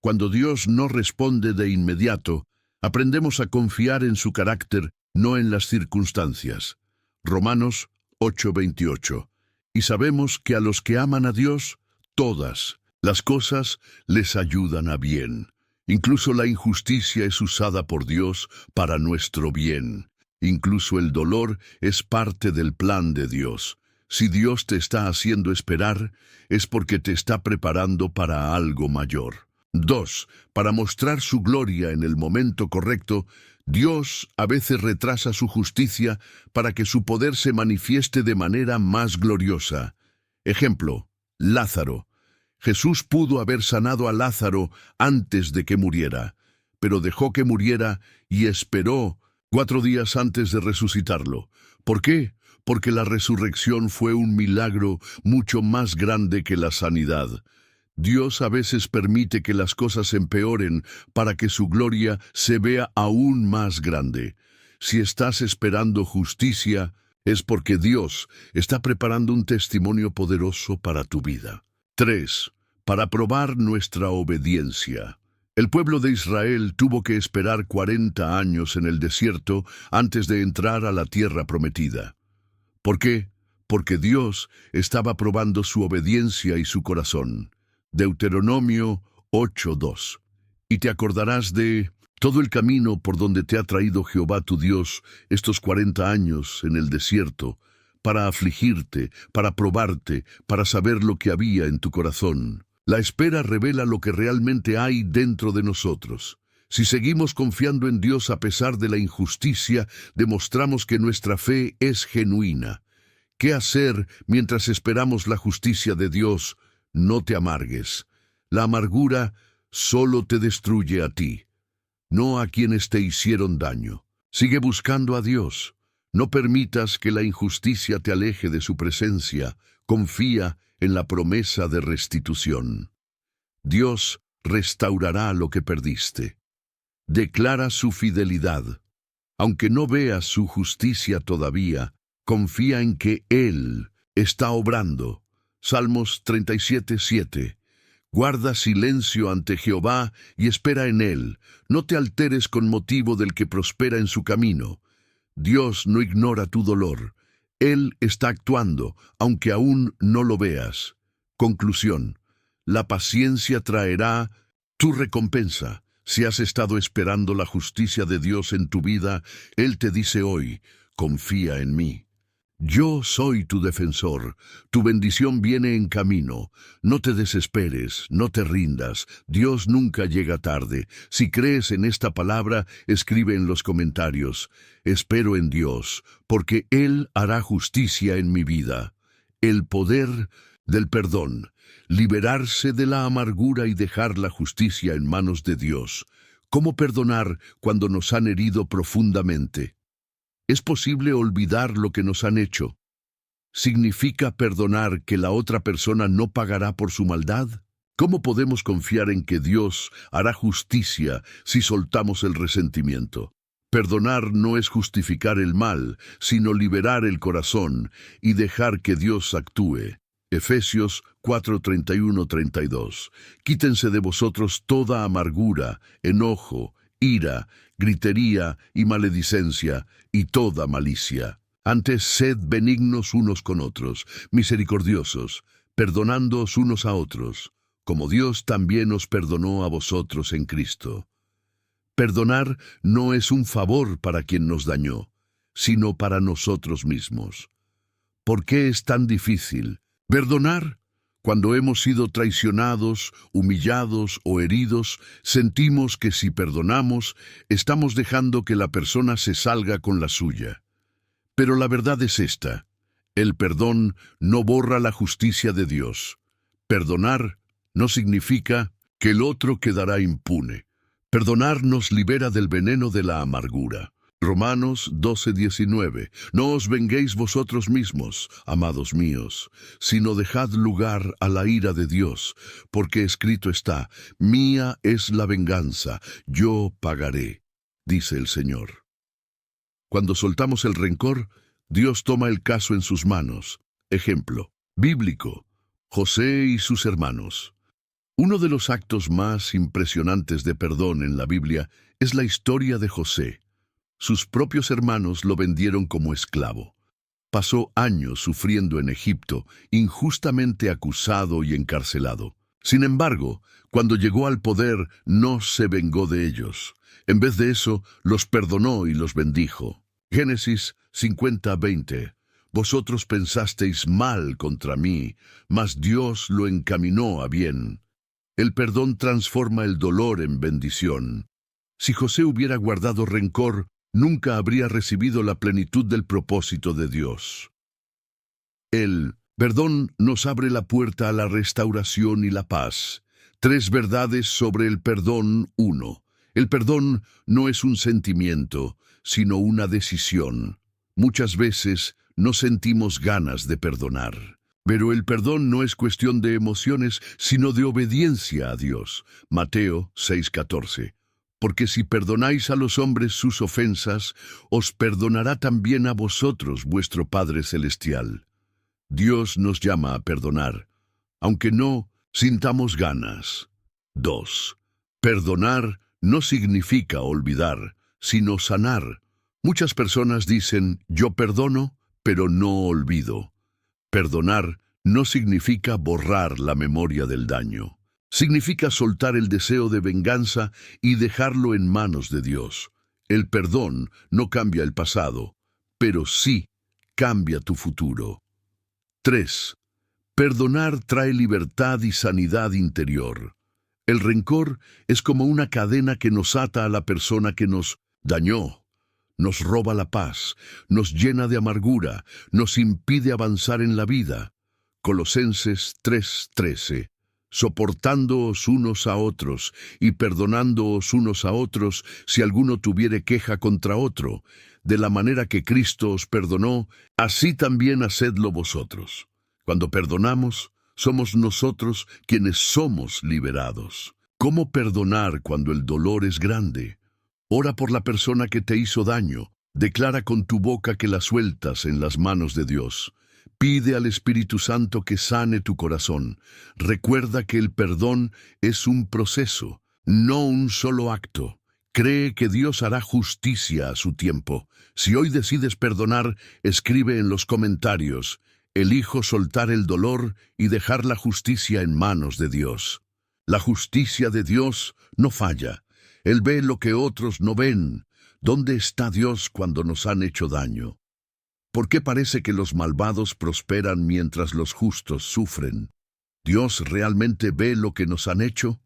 Cuando Dios no responde de inmediato, aprendemos a confiar en su carácter, no en las circunstancias. Romanos 8:28. Y sabemos que a los que aman a Dios, todas las cosas les ayudan a bien. Incluso la injusticia es usada por Dios para nuestro bien. Incluso el dolor es parte del plan de Dios. Si Dios te está haciendo esperar, es porque te está preparando para algo mayor. 2. Para mostrar su gloria en el momento correcto, Dios a veces retrasa su justicia para que su poder se manifieste de manera más gloriosa. Ejemplo, Lázaro. Jesús pudo haber sanado a Lázaro antes de que muriera, pero dejó que muriera y esperó 4 días antes de resucitarlo. ¿Por qué? Porque la resurrección fue un milagro mucho más grande que la sanidad. Dios a veces permite que las cosas empeoren para que su gloria se vea aún más grande. Si estás esperando justicia, es porque Dios está preparando un testimonio poderoso para tu vida. 3. Para probar nuestra obediencia. El pueblo de Israel tuvo que esperar 40 años en el desierto antes de entrar a la tierra prometida. ¿Por qué? Porque Dios estaba probando su obediencia y su corazón. Deuteronomio 8:2. Y te acordarás de todo el camino por donde te ha traído Jehová tu Dios estos 40 años en el desierto, para afligirte, para probarte, para saber lo que había en tu corazón. La espera revela lo que realmente hay dentro de nosotros. Si seguimos confiando en Dios a pesar de la injusticia, demostramos que nuestra fe es genuina. ¿Qué hacer mientras esperamos la justicia de Dios? No te amargues. La amargura solo te destruye a ti, no a quienes te hicieron daño. Sigue buscando a Dios. No permitas que la injusticia te aleje de su presencia. Confía en la promesa de restitución. Dios restaurará lo que perdiste. Declara su fidelidad. Aunque no veas su justicia todavía, confía en que Él está obrando. Salmos 37:7. Guarda silencio ante Jehová y espera en Él. No te alteres con motivo del que prospera en su camino. Dios no ignora tu dolor. Él está actuando, aunque aún no lo veas. Conclusión. La paciencia traerá tu recompensa. Si has estado esperando la justicia de Dios en tu vida, Él te dice hoy: confía en mí. Yo soy tu defensor. Tu bendición viene en camino. No te desesperes, no te rindas. Dios nunca llega tarde. Si crees en esta palabra, escribe en los comentarios: espero en Dios, porque Él hará justicia en mi vida. El poder del perdón. Liberarse de la amargura y dejar la justicia en manos de Dios. ¿Cómo perdonar cuando nos han herido profundamente? ¿Es posible olvidar lo que nos han hecho? ¿Significa perdonar que la otra persona no pagará por su maldad? ¿Cómo podemos confiar en que Dios hará justicia si soltamos el resentimiento? Perdonar no es justificar el mal, sino liberar el corazón y dejar que Dios actúe. Efesios 4:31-32. Quítense de vosotros toda amargura, enojo, ira, gritería y maledicencia, y toda malicia. Antes sed benignos unos con otros, misericordiosos, perdonándoos unos a otros, como Dios también os perdonó a vosotros en Cristo. Perdonar no es un favor para quien nos dañó, sino para nosotros mismos. ¿Por qué es tan difícil perdonar? Cuando hemos sido traicionados, humillados o heridos, sentimos que si perdonamos, estamos dejando que la persona se salga con la suya. Pero la verdad es esta: el perdón no borra la justicia de Dios. Perdonar no significa que el otro quedará impune. Perdonar nos libera del veneno de la amargura. Romanos 12:19. No os venguéis vosotros mismos, amados míos, sino dejad lugar a la ira de Dios, porque escrito está: mía es la venganza, yo pagaré, dice el Señor. Cuando soltamos el rencor, Dios toma el caso en sus manos. Ejemplo bíblico: José y sus hermanos. Uno de los actos más impresionantes de perdón en la Biblia es la historia de José. Sus propios hermanos lo vendieron como esclavo. Pasó años sufriendo en Egipto, injustamente acusado y encarcelado. Sin embargo, cuando llegó al poder, no se vengó de ellos. En vez de eso, los perdonó y los bendijo. Génesis 50:20. Vosotros pensasteis mal contra mí, mas Dios lo encaminó a bien. El perdón transforma el dolor en bendición. Si José hubiera guardado rencor, nunca habría recibido la plenitud del propósito de Dios. El perdón nos abre la puerta a la restauración y la paz. 3 verdades sobre el perdón. 1. El perdón no es un sentimiento, sino una decisión. Muchas veces no sentimos ganas de perdonar. Pero el perdón no es cuestión de emociones, sino de obediencia a Dios. Mateo 6:14. Porque si perdonáis a los hombres sus ofensas, os perdonará también a vosotros vuestro Padre Celestial. Dios nos llama a perdonar, aunque no sintamos ganas. 2. Perdonar no significa olvidar, sino sanar. Muchas personas dicen: yo perdono, pero no olvido. Perdonar no significa borrar la memoria del daño. Significa soltar el deseo de venganza y dejarlo en manos de Dios. El perdón no cambia el pasado, pero sí cambia tu futuro. 3. Perdonar trae libertad y sanidad interior. El rencor es como una cadena que nos ata a la persona que nos dañó. Nos roba la paz, nos llena de amargura, nos impide avanzar en la vida. Colosenses 3:13. Soportándoos unos a otros y perdonándoos unos a otros si alguno tuviere queja contra otro, de la manera que Cristo os perdonó, así también hacedlo vosotros. Cuando perdonamos, somos nosotros quienes somos liberados. ¿Cómo perdonar cuando el dolor es grande? Ora por la persona que te hizo daño. Declara con tu boca que la sueltas en las manos de Dios. Pide al Espíritu Santo que sane tu corazón. Recuerda que el perdón es un proceso, no un solo acto. Cree que Dios hará justicia a su tiempo. Si hoy decides perdonar, escribe en los comentarios: elijo soltar el dolor y dejar la justicia en manos de Dios. La justicia de Dios no falla. Él ve lo que otros no ven. ¿Dónde está Dios cuando nos han hecho daño? ¿Por qué parece que los malvados prosperan mientras los justos sufren? ¿Dios realmente ve lo que nos han hecho?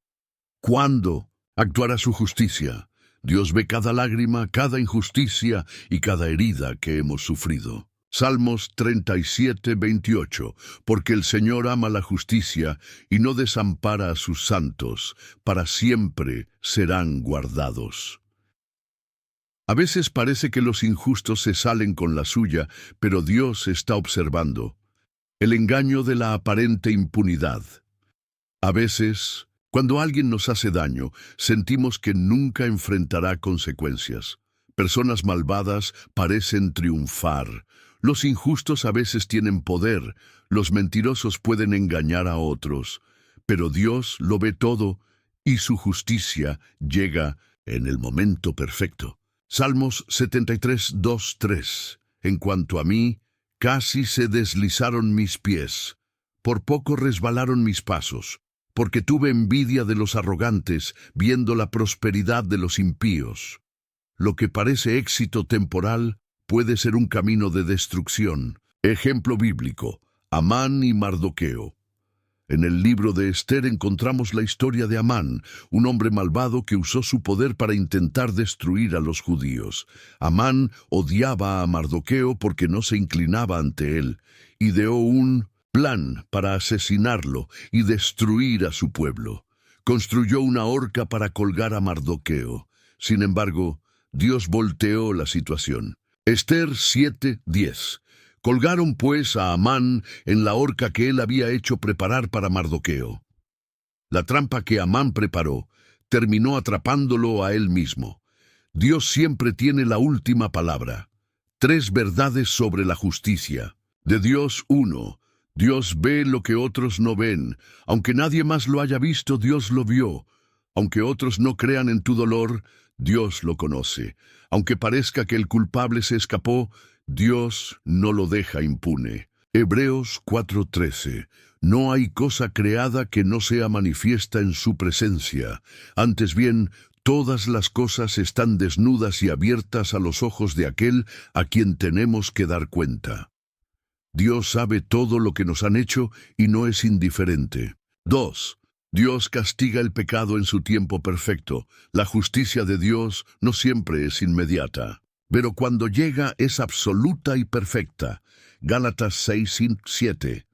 ¿Cuándo actuará su justicia? Dios ve cada lágrima, cada injusticia y cada herida que hemos sufrido. Salmos 37:28. Porque el Señor ama la justicia y no desampara a sus santos, para siempre serán guardados. A veces parece que los injustos se salen con la suya, pero Dios está observando. El engaño de la aparente impunidad. A veces, cuando alguien nos hace daño, sentimos que nunca enfrentará consecuencias. Personas malvadas parecen triunfar. Los injustos a veces tienen poder. Los mentirosos pueden engañar a otros. Pero Dios lo ve todo y su justicia llega en el momento perfecto. Salmos 73, 2, 3. En cuanto a mí, casi se deslizaron mis pies. Por poco resbalaron mis pasos, porque tuve envidia de los arrogantes, viendo la prosperidad de los impíos. Lo que parece éxito temporal puede ser un camino de destrucción. Ejemplo bíblico: Amán y Mardoqueo. En el libro de Esther encontramos la historia de Amán, un hombre malvado que usó su poder para intentar destruir a los judíos. Amán odiaba a Mardoqueo porque no se inclinaba ante él. Ideó un plan para asesinarlo y destruir a su pueblo. Construyó una horca para colgar a Mardoqueo. Sin embargo, Dios volteó la situación. Esther 7:10. Colgaron pues a Amán en la horca que él había hecho preparar para Mardoqueo. La trampa que Amán preparó terminó atrapándolo a él mismo. Dios siempre tiene la última palabra. 3 verdades sobre la justicia. De Dios 1. Dios ve lo que otros no ven. Aunque nadie más lo haya visto, Dios lo vio. Aunque otros no crean en tu dolor, Dios lo conoce. Aunque parezca que el culpable se escapó, Dios no lo deja impune. Hebreos 4:13. No hay cosa creada que no sea manifiesta en su presencia. Antes bien, todas las cosas están desnudas y abiertas a los ojos de aquel a quien tenemos que dar cuenta. Dios sabe todo lo que nos han hecho y no es indiferente. 2. Dios castiga el pecado en su tiempo perfecto. La justicia de Dios no siempre es inmediata, pero cuando llega es absoluta y perfecta. Gálatas 6:7.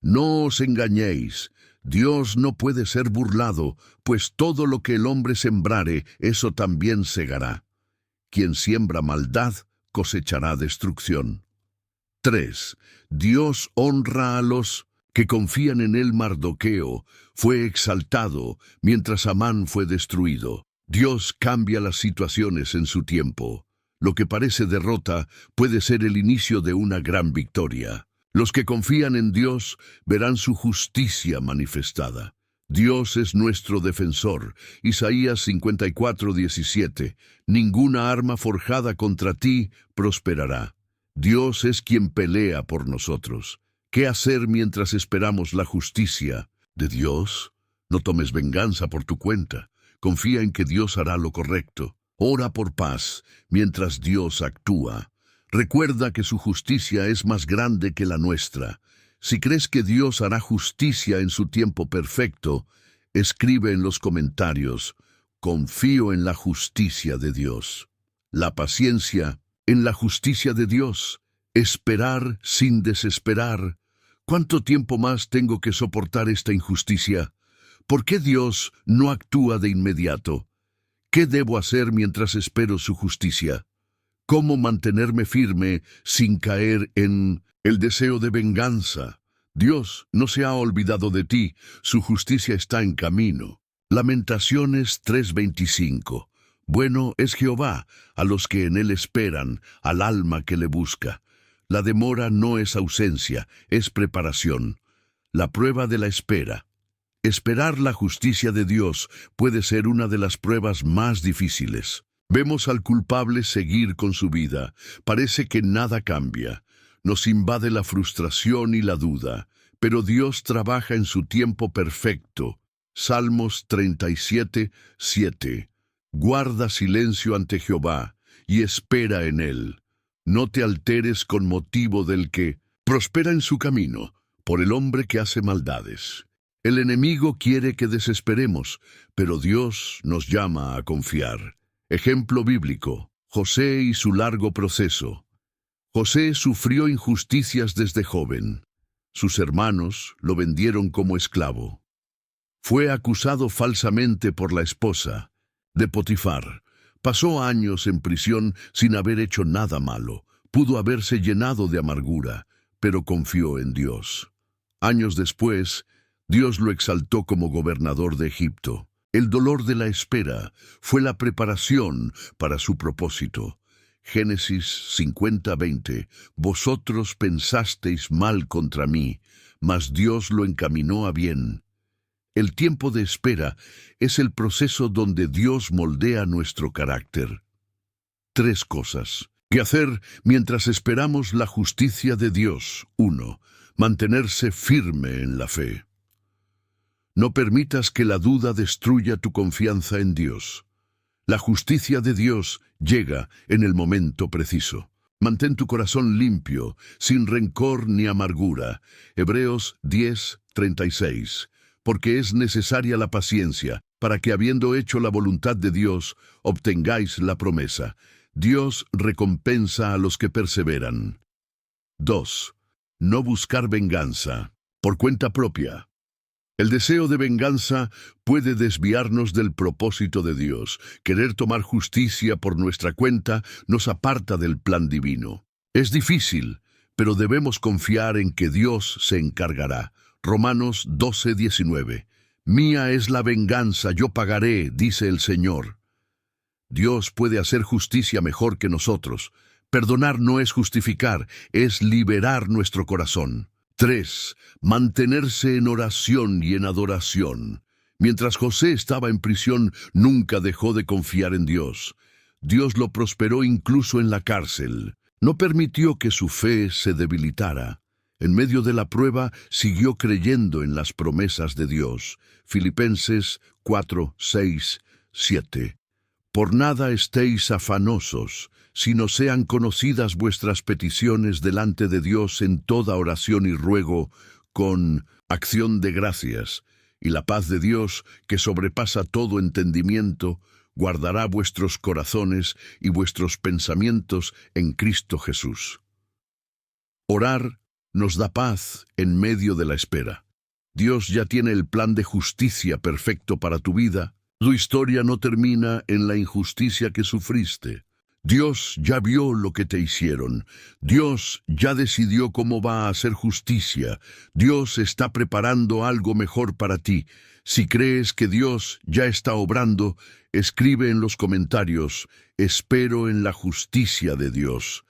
No os engañéis, Dios no puede ser burlado, pues todo lo que el hombre sembrare, eso también segará. Quien siembra maldad, cosechará destrucción. 3. Dios honra a los que confían en él. Mardoqueo fue exaltado, mientras Amán fue destruido. Dios cambia las situaciones en su tiempo. Lo que parece derrota puede ser el inicio de una gran victoria. Los que confían en Dios verán su justicia manifestada. Dios es nuestro defensor. Isaías 54:17. Ninguna arma forjada contra ti prosperará. Dios es quien pelea por nosotros. ¿Qué hacer mientras esperamos la justicia de Dios? No tomes venganza por tu cuenta. Confía en que Dios hará lo correcto. Ora por paz mientras Dios actúa. Recuerda que su justicia es más grande que la nuestra. Si crees que Dios hará justicia en su tiempo perfecto, escribe en los comentarios: confío en la justicia de Dios. La paciencia en la justicia de Dios. Esperar sin desesperar. ¿Cuánto tiempo más tengo que soportar esta injusticia? ¿Por qué Dios no actúa de inmediato? ¿Qué debo hacer mientras espero su justicia? ¿Cómo mantenerme firme sin caer en el deseo de venganza? Dios no se ha olvidado de ti, su justicia está en camino. Lamentaciones 3:25. Bueno es Jehová a los que en él esperan, al alma que le busca. La demora no es ausencia, es preparación. La prueba de la espera. Esperar la justicia de Dios puede ser una de las pruebas más difíciles. Vemos al culpable seguir con su vida. Parece que nada cambia. Nos invade la frustración y la duda. Pero Dios trabaja en su tiempo perfecto. Salmos 37:7. Guarda silencio ante Jehová y espera en él. No te alteres con motivo del que prospera en su camino, por el hombre que hace maldades. El enemigo quiere que desesperemos, pero Dios nos llama a confiar. Ejemplo bíblico: José y su largo proceso. José sufrió injusticias desde joven. Sus hermanos lo vendieron como esclavo. Fue acusado falsamente por la esposa de Potifar. Pasó años en prisión sin haber hecho nada malo. Pudo haberse llenado de amargura, pero confió en Dios. Años después, Dios lo exaltó como gobernador de Egipto. El dolor de la espera fue la preparación para su propósito. Génesis 50:20. Vosotros pensasteis mal contra mí, mas Dios lo encaminó a bien. El tiempo de espera es el proceso donde Dios moldea nuestro carácter. 3 cosas. ¿Qué hacer mientras esperamos la justicia de Dios? 1. Mantenerse firme en la fe. No permitas que la duda destruya tu confianza en Dios. La justicia de Dios llega en el momento preciso. Mantén tu corazón limpio, sin rencor ni amargura. Hebreos 10:36. Porque es necesaria la paciencia, para que habiendo hecho la voluntad de Dios, obtengáis la promesa. Dios recompensa a los que perseveran. 2. No buscar venganza por cuenta propia. El deseo de venganza puede desviarnos del propósito de Dios. Querer tomar justicia por nuestra cuenta nos aparta del plan divino. Es difícil, pero debemos confiar en que Dios se encargará. Romanos 12:19. Mía es la venganza, yo pagaré, dice el Señor. Dios puede hacer justicia mejor que nosotros. Perdonar no es justificar, es liberar nuestro corazón. 3. Mantenerse en oración y en adoración. Mientras José estaba en prisión, nunca dejó de confiar en Dios. Dios lo prosperó incluso en la cárcel. No permitió que su fe se debilitara. En medio de la prueba, siguió creyendo en las promesas de Dios. Filipenses 4:6-7. Por nada estéis afanosos, sino sean conocidas vuestras peticiones delante de Dios en toda oración y ruego, con acción de gracias. Y la paz de Dios, que sobrepasa todo entendimiento, guardará vuestros corazones y vuestros pensamientos en Cristo Jesús. Orar nos da paz en medio de la espera. Dios ya tiene el plan de justicia perfecto para tu vida. Tu historia no termina en la injusticia que sufriste. Dios ya vio lo que te hicieron. Dios ya decidió cómo va a hacer justicia. Dios está preparando algo mejor para ti. Si crees que Dios ya está obrando, escribe en los comentarios: espero en la justicia de Dios.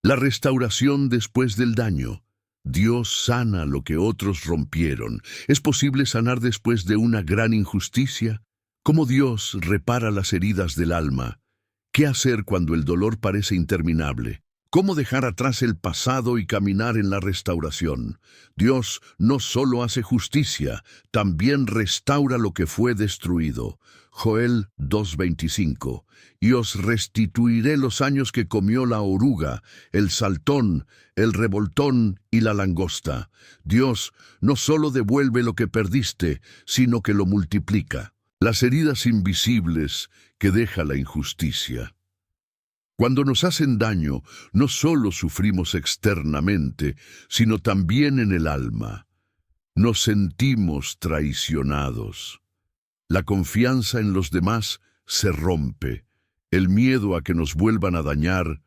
La restauración después del daño. Dios sana lo que otros rompieron. ¿Es posible sanar después de una gran injusticia? ¿Cómo Dios repara las heridas del alma? ¿Qué hacer cuando el dolor parece interminable? ¿Cómo dejar atrás el pasado y caminar en la restauración? Dios no solo hace justicia, también restaura lo que fue destruido. Joel 2:25. Y os restituiré los años que comió la oruga, el saltón, el revoltón y la langosta. Dios no solo devuelve lo que perdiste, sino que lo multiplica. Las heridas invisibles que deja la injusticia. Cuando nos hacen daño, no solo sufrimos externamente, sino también en el alma. Nos sentimos traicionados. La confianza en los demás se rompe. El miedo a que nos vuelvan a dañar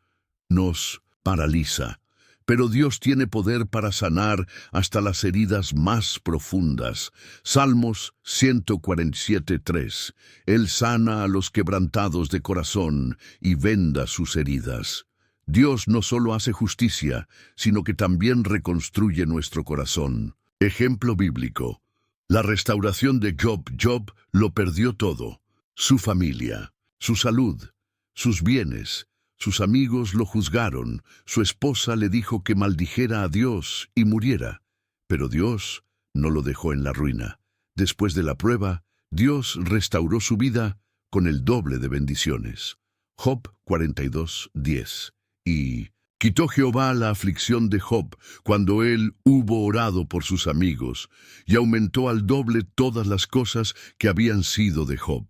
nos paraliza. Pero Dios tiene poder para sanar hasta las heridas más profundas. Salmos 147:3. Él sana a los quebrantados de corazón y venda sus heridas. Dios no solo hace justicia, sino que también reconstruye nuestro corazón. Ejemplo bíblico. La restauración de Job. Job lo perdió todo: su familia, su salud, sus bienes. Sus amigos lo juzgaron, su esposa le dijo que maldijera a Dios y muriera, pero Dios no lo dejó en la ruina. Después de la prueba, Dios restauró su vida con el doble de bendiciones. Job 42:10. Y quitó Jehová la aflicción de Job cuando él hubo orado por sus amigos, y aumentó al doble todas las cosas que habían sido de Job.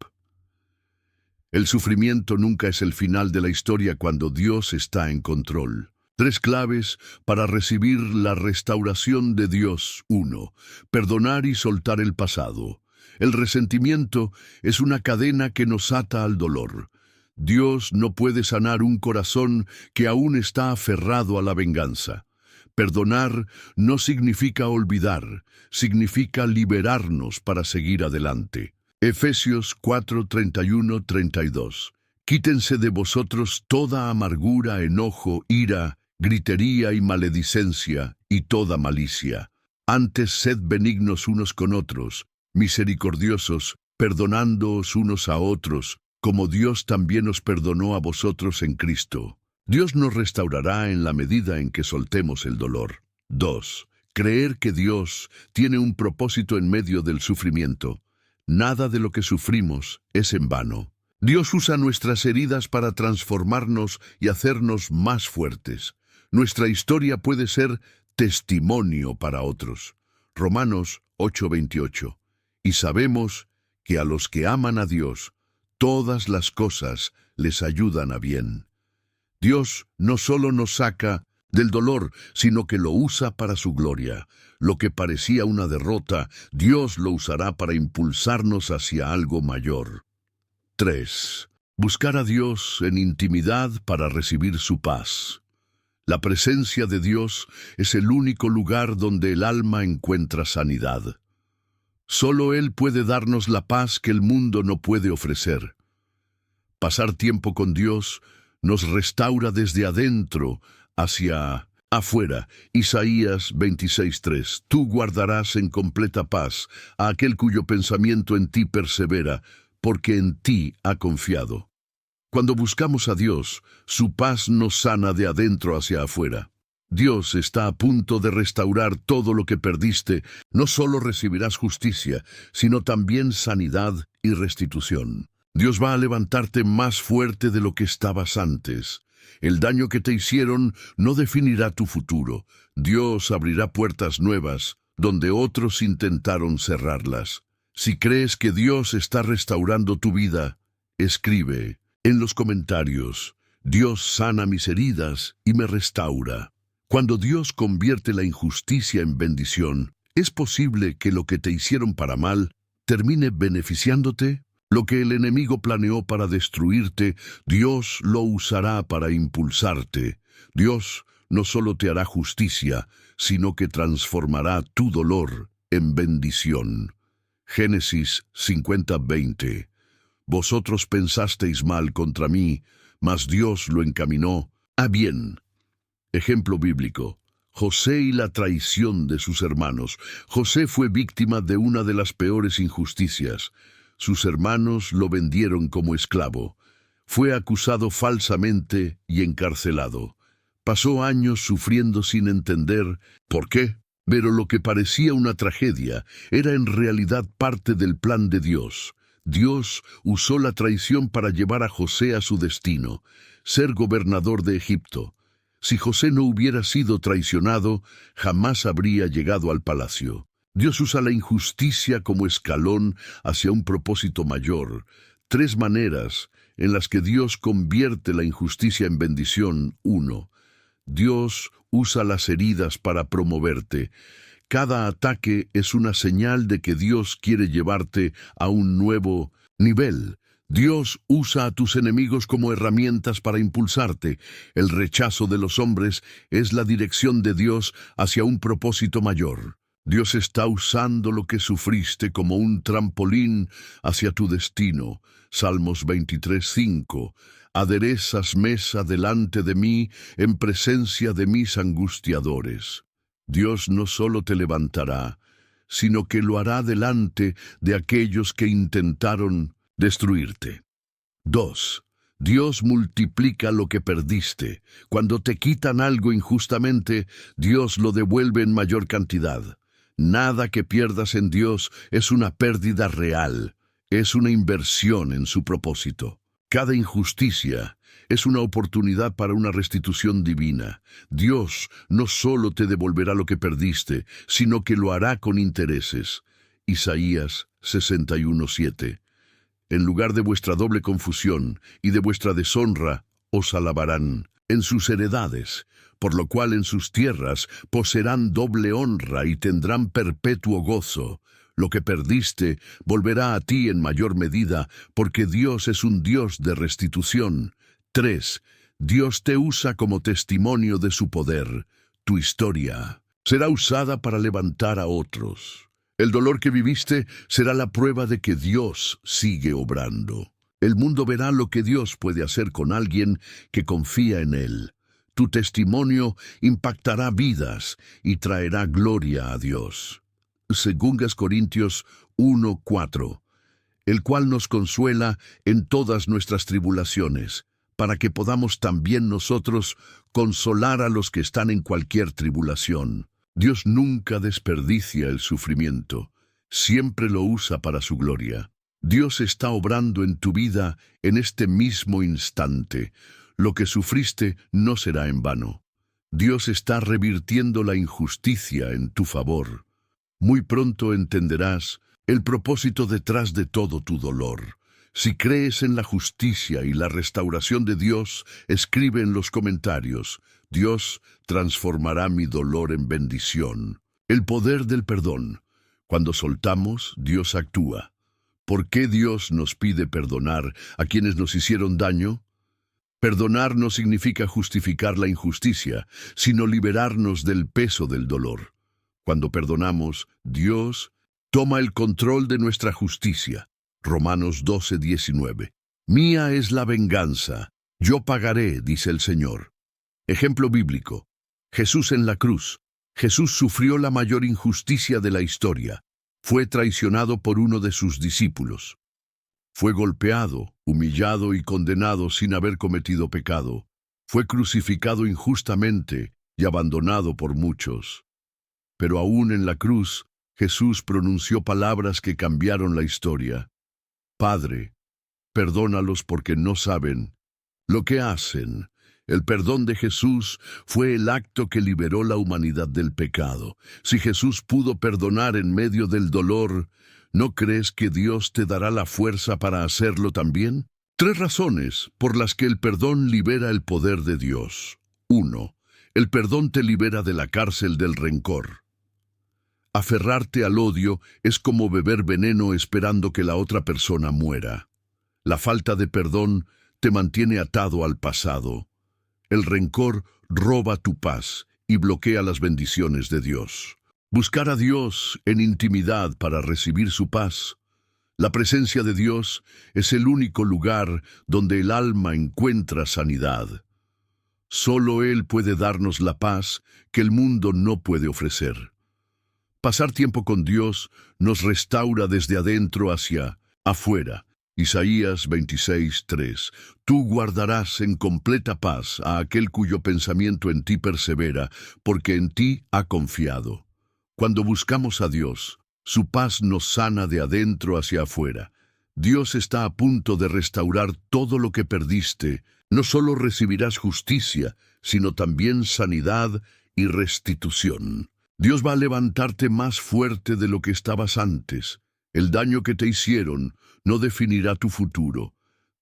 El sufrimiento nunca es el final de la historia cuando Dios está en control. 3 claves para recibir la restauración de Dios. 1. Perdonar y soltar el pasado. El resentimiento es una cadena que nos ata al dolor. Dios no puede sanar un corazón que aún está aferrado a la venganza. Perdonar no significa olvidar, significa liberarnos para seguir adelante. Efesios 4:31-32. Quítense de vosotros toda amargura, enojo, ira, gritería y maledicencia, y toda malicia. Antes sed benignos unos con otros, misericordiosos, perdonándoos unos a otros, como Dios también os perdonó a vosotros en Cristo. Dios nos restaurará en la medida en que soltemos el dolor. 2. Creer que Dios tiene un propósito en medio del sufrimiento. Nada de lo que sufrimos es en vano. Dios usa nuestras heridas para transformarnos y hacernos más fuertes. Nuestra historia puede ser testimonio para otros. Romanos 8:28. Y sabemos que a los que aman a Dios, todas las cosas les ayudan a bien. Dios no solo nos saca del dolor, sino que lo usa para su gloria. Lo que parecía una derrota, Dios lo usará para impulsarnos hacia algo mayor. 3. Buscar a Dios en intimidad para recibir su paz. La presencia de Dios es el único lugar donde el alma encuentra sanidad. Solo Él puede darnos la paz que el mundo no puede ofrecer. Pasar tiempo con Dios nos restaura desde adentro hacia afuera. Isaías 26:3. Tú guardarás en completa paz a aquel cuyo pensamiento en ti persevera, porque en ti ha confiado. Cuando buscamos a Dios, su paz nos sana de adentro hacia afuera. Dios está a punto de restaurar todo lo que perdiste. No solo recibirás justicia, sino también sanidad y restitución. Dios va a levantarte más fuerte de lo que estabas antes. El daño que te hicieron no definirá tu futuro. Dios abrirá puertas nuevas donde otros intentaron cerrarlas. Si crees que Dios está restaurando tu vida, escribe en los comentarios: Dios sana mis heridas y me restaura. Cuando Dios convierte la injusticia en bendición, ¿es posible que lo que te hicieron para mal termine beneficiándote? Lo que el enemigo planeó para destruirte, Dios lo usará para impulsarte. Dios no solo te hará justicia, sino que transformará tu dolor en bendición. Génesis 50:20. Vosotros pensasteis mal contra mí, mas Dios lo encaminó a bien. Ejemplo bíblico: José y la traición de sus hermanos. José fue víctima de una de las peores injusticias. Sus hermanos lo vendieron como esclavo. Fue acusado falsamente y encarcelado. Pasó años sufriendo sin entender por qué. Pero lo que parecía una tragedia era en realidad parte del plan de Dios. Dios usó la traición para llevar a José a su destino, ser gobernador de Egipto. Si José no hubiera sido traicionado, jamás habría llegado al palacio. Dios usa la injusticia como escalón hacia un propósito mayor. 3 maneras en las que Dios convierte la injusticia en bendición. 1. Dios usa las heridas para promoverte. Cada ataque es una señal de que Dios quiere llevarte a un nuevo nivel. Dios usa a tus enemigos como herramientas para impulsarte. El rechazo de los hombres es la dirección de Dios hacia un propósito mayor. Dios está usando lo que sufriste como un trampolín hacia tu destino. Salmos 23:5. Aderezas mesa delante de mí en presencia de mis angustiadores. Dios no solo te levantará, sino que lo hará delante de aquellos que intentaron destruirte. 2. Dios multiplica lo que perdiste. Cuando te quitan algo injustamente, Dios lo devuelve en mayor cantidad. Nada que pierdas en Dios es una pérdida real, es una inversión en su propósito. Cada injusticia es una oportunidad para una restitución divina. Dios no solo te devolverá lo que perdiste, sino que lo hará con intereses. Isaías 61:7. En lugar de vuestra doble confusión y de vuestra deshonra, os alabarán en sus heredades, por lo cual en sus tierras poseerán doble honra y tendrán perpetuo gozo. Lo que perdiste volverá a ti en mayor medida, porque Dios es un Dios de restitución. 3. Dios te usa como testimonio de su poder. Tu historia será usada para levantar a otros. El dolor que viviste será la prueba de que Dios sigue obrando. El mundo verá lo que Dios puede hacer con alguien que confía en Él. Tu testimonio impactará vidas y traerá gloria a Dios. Segundas Corintios 1:4, el cual nos consuela en todas nuestras tribulaciones, para que podamos también nosotros consolar a los que están en cualquier tribulación. Dios nunca desperdicia el sufrimiento, siempre lo usa para su gloria. Dios está obrando en tu vida en este mismo instante. Lo que sufriste no será en vano. Dios está revirtiendo la injusticia en tu favor. Muy pronto entenderás el propósito detrás de todo tu dolor. Si crees en la justicia y la restauración de Dios, escribe en los comentarios: Dios transformará mi dolor en bendición. El poder del perdón. Cuando soltamos, Dios actúa. ¿Por qué Dios nos pide perdonar a quienes nos hicieron daño? Perdonar no significa justificar la injusticia, sino liberarnos del peso del dolor. Cuando perdonamos, Dios toma el control de nuestra justicia. Romanos 12:19. Mía es la venganza, yo pagaré, dice el Señor. Ejemplo bíblico. Jesús en la cruz. Jesús sufrió la mayor injusticia de la historia. Fue traicionado por uno de sus discípulos. Fue golpeado, humillado y condenado sin haber cometido pecado. Fue crucificado injustamente y abandonado por muchos. Pero aún en la cruz, Jesús pronunció palabras que cambiaron la historia. Padre, perdónalos porque no saben lo que hacen. El perdón de Jesús fue el acto que liberó la humanidad del pecado. Si Jesús pudo perdonar en medio del dolor, ¿no crees que Dios te dará la fuerza para hacerlo también? 3 razones por las que el perdón libera el poder de Dios. 1. El perdón te libera de la cárcel del rencor. Aferrarte al odio es como beber veneno esperando que la otra persona muera. La falta de perdón te mantiene atado al pasado. El rencor roba tu paz y bloquea las bendiciones de Dios. Buscar a Dios en intimidad para recibir su paz. La presencia de Dios es el único lugar donde el alma encuentra sanidad. Solo Él puede darnos la paz que el mundo no puede ofrecer. Pasar tiempo con Dios nos restaura desde adentro hacia afuera. Isaías 26:3. Tú guardarás en completa paz a aquel cuyo pensamiento en ti persevera, porque en ti ha confiado. Cuando buscamos a Dios, su paz nos sana de adentro hacia afuera. Dios está a punto de restaurar todo lo que perdiste. No solo recibirás justicia, sino también sanidad y restitución. Dios va a levantarte más fuerte de lo que estabas antes. El daño que te hicieron no definirá tu futuro.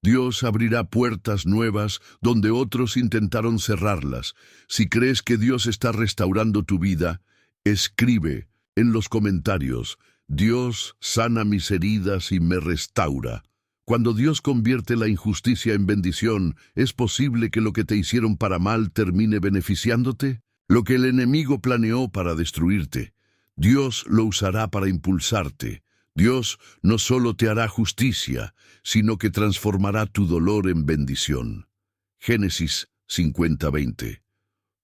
Dios abrirá puertas nuevas donde otros intentaron cerrarlas. Si crees que Dios está restaurando tu vida, escribe en los comentarios: Dios sana mis heridas y me restaura. Cuando Dios convierte la injusticia en bendición, ¿es posible que lo que te hicieron para mal termine beneficiándote? Lo que el enemigo planeó para destruirte, Dios lo usará para impulsarte. Dios no solo te hará justicia, sino que transformará tu dolor en bendición. Génesis 50:20.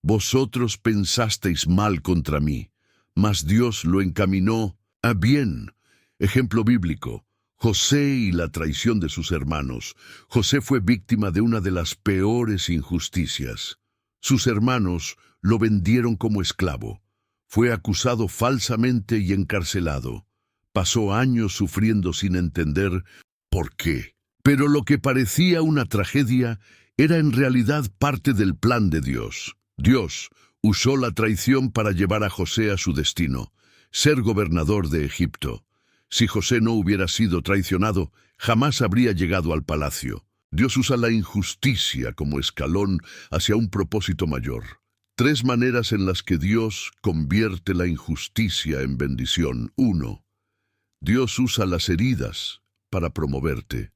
Vosotros pensasteis mal contra mí, mas Dios lo encaminó a bien. Ejemplo bíblico. José y la traición de sus hermanos. José fue víctima de una de las peores injusticias. Sus hermanos lo vendieron como esclavo. Fue acusado falsamente y encarcelado. Pasó años sufriendo sin entender por qué. Pero lo que parecía una tragedia era en realidad parte del plan de Dios. Dios usó la traición para llevar a José a su destino, ser gobernador de Egipto. Si José no hubiera sido traicionado, jamás habría llegado al palacio. Dios usa la injusticia como escalón hacia un propósito mayor. 3 maneras en las que Dios convierte la injusticia en bendición. 1. Dios usa las heridas para promoverte.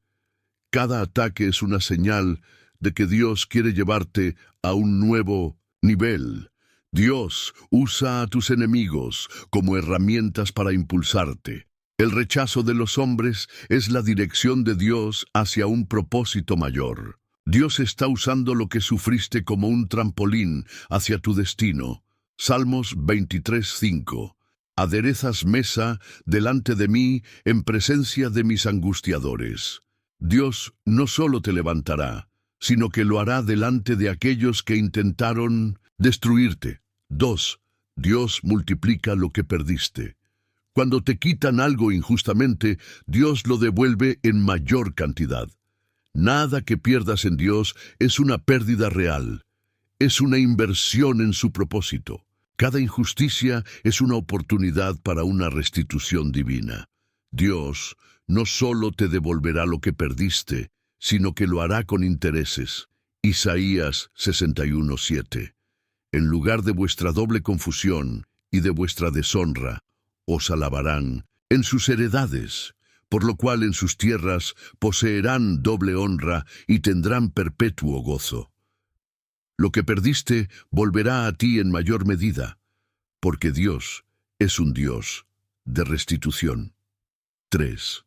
Cada ataque es una señal de que Dios quiere llevarte a un nuevo nivel. Dios usa a tus enemigos como herramientas para impulsarte. El rechazo de los hombres es la dirección de Dios hacia un propósito mayor. Dios está usando lo que sufriste como un trampolín hacia tu destino. Salmos 23:5. Aderezas mesa delante de mí en presencia de mis angustiadores. Dios no solo te levantará, sino que lo hará delante de aquellos que intentaron destruirte. 2. Dios multiplica lo que perdiste. Cuando te quitan algo injustamente, Dios lo devuelve en mayor cantidad. Nada que pierdas en Dios es una pérdida real. Es una inversión en su propósito. Cada injusticia es una oportunidad para una restitución divina. Dios no solo te devolverá lo que perdiste, sino que lo hará con intereses. Isaías 61:7. En lugar de vuestra doble confusión y de vuestra deshonra, os alabarán en sus heredades, por lo cual en sus tierras poseerán doble honra y tendrán perpetuo gozo. Lo que perdiste volverá a ti en mayor medida, porque Dios es un Dios de restitución. 3.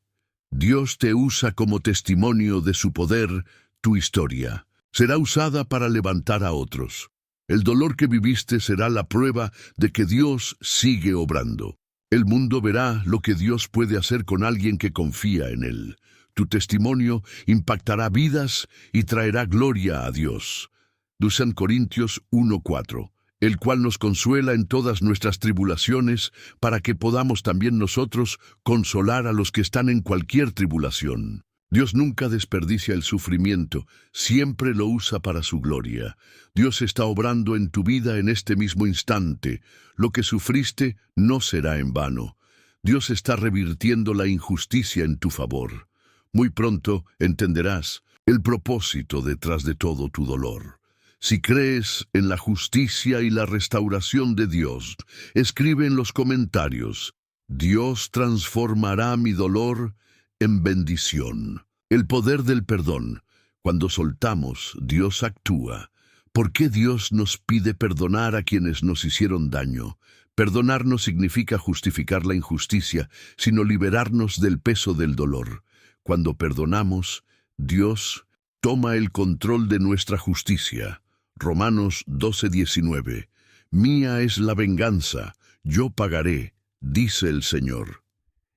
Dios te usa como testimonio de su poder. Tu historia será usada para levantar a otros. El dolor que viviste será la prueba de que Dios sigue obrando. El mundo verá lo que Dios puede hacer con alguien que confía en Él. Tu testimonio impactará vidas y traerá gloria a Dios. 2 Corintios 1:4, el cual nos consuela en todas nuestras tribulaciones, para que podamos también nosotros consolar a los que están en cualquier tribulación. Dios nunca desperdicia el sufrimiento, siempre lo usa para su gloria. Dios está obrando en tu vida en este mismo instante. Lo que sufriste no será en vano. Dios está revirtiendo la injusticia en tu favor. Muy pronto entenderás el propósito detrás de todo tu dolor. Si crees en la justicia y la restauración de Dios, escribe en los comentarios: Dios transformará mi dolor en bendición. El poder del perdón. Cuando soltamos, Dios actúa. ¿Por qué Dios nos pide perdonar a quienes nos hicieron daño? Perdonar no significa justificar la injusticia, sino liberarnos del peso del dolor. Cuando perdonamos, Dios toma el control de nuestra justicia. Romanos 12:19. Mía es la venganza, yo pagaré, dice el Señor.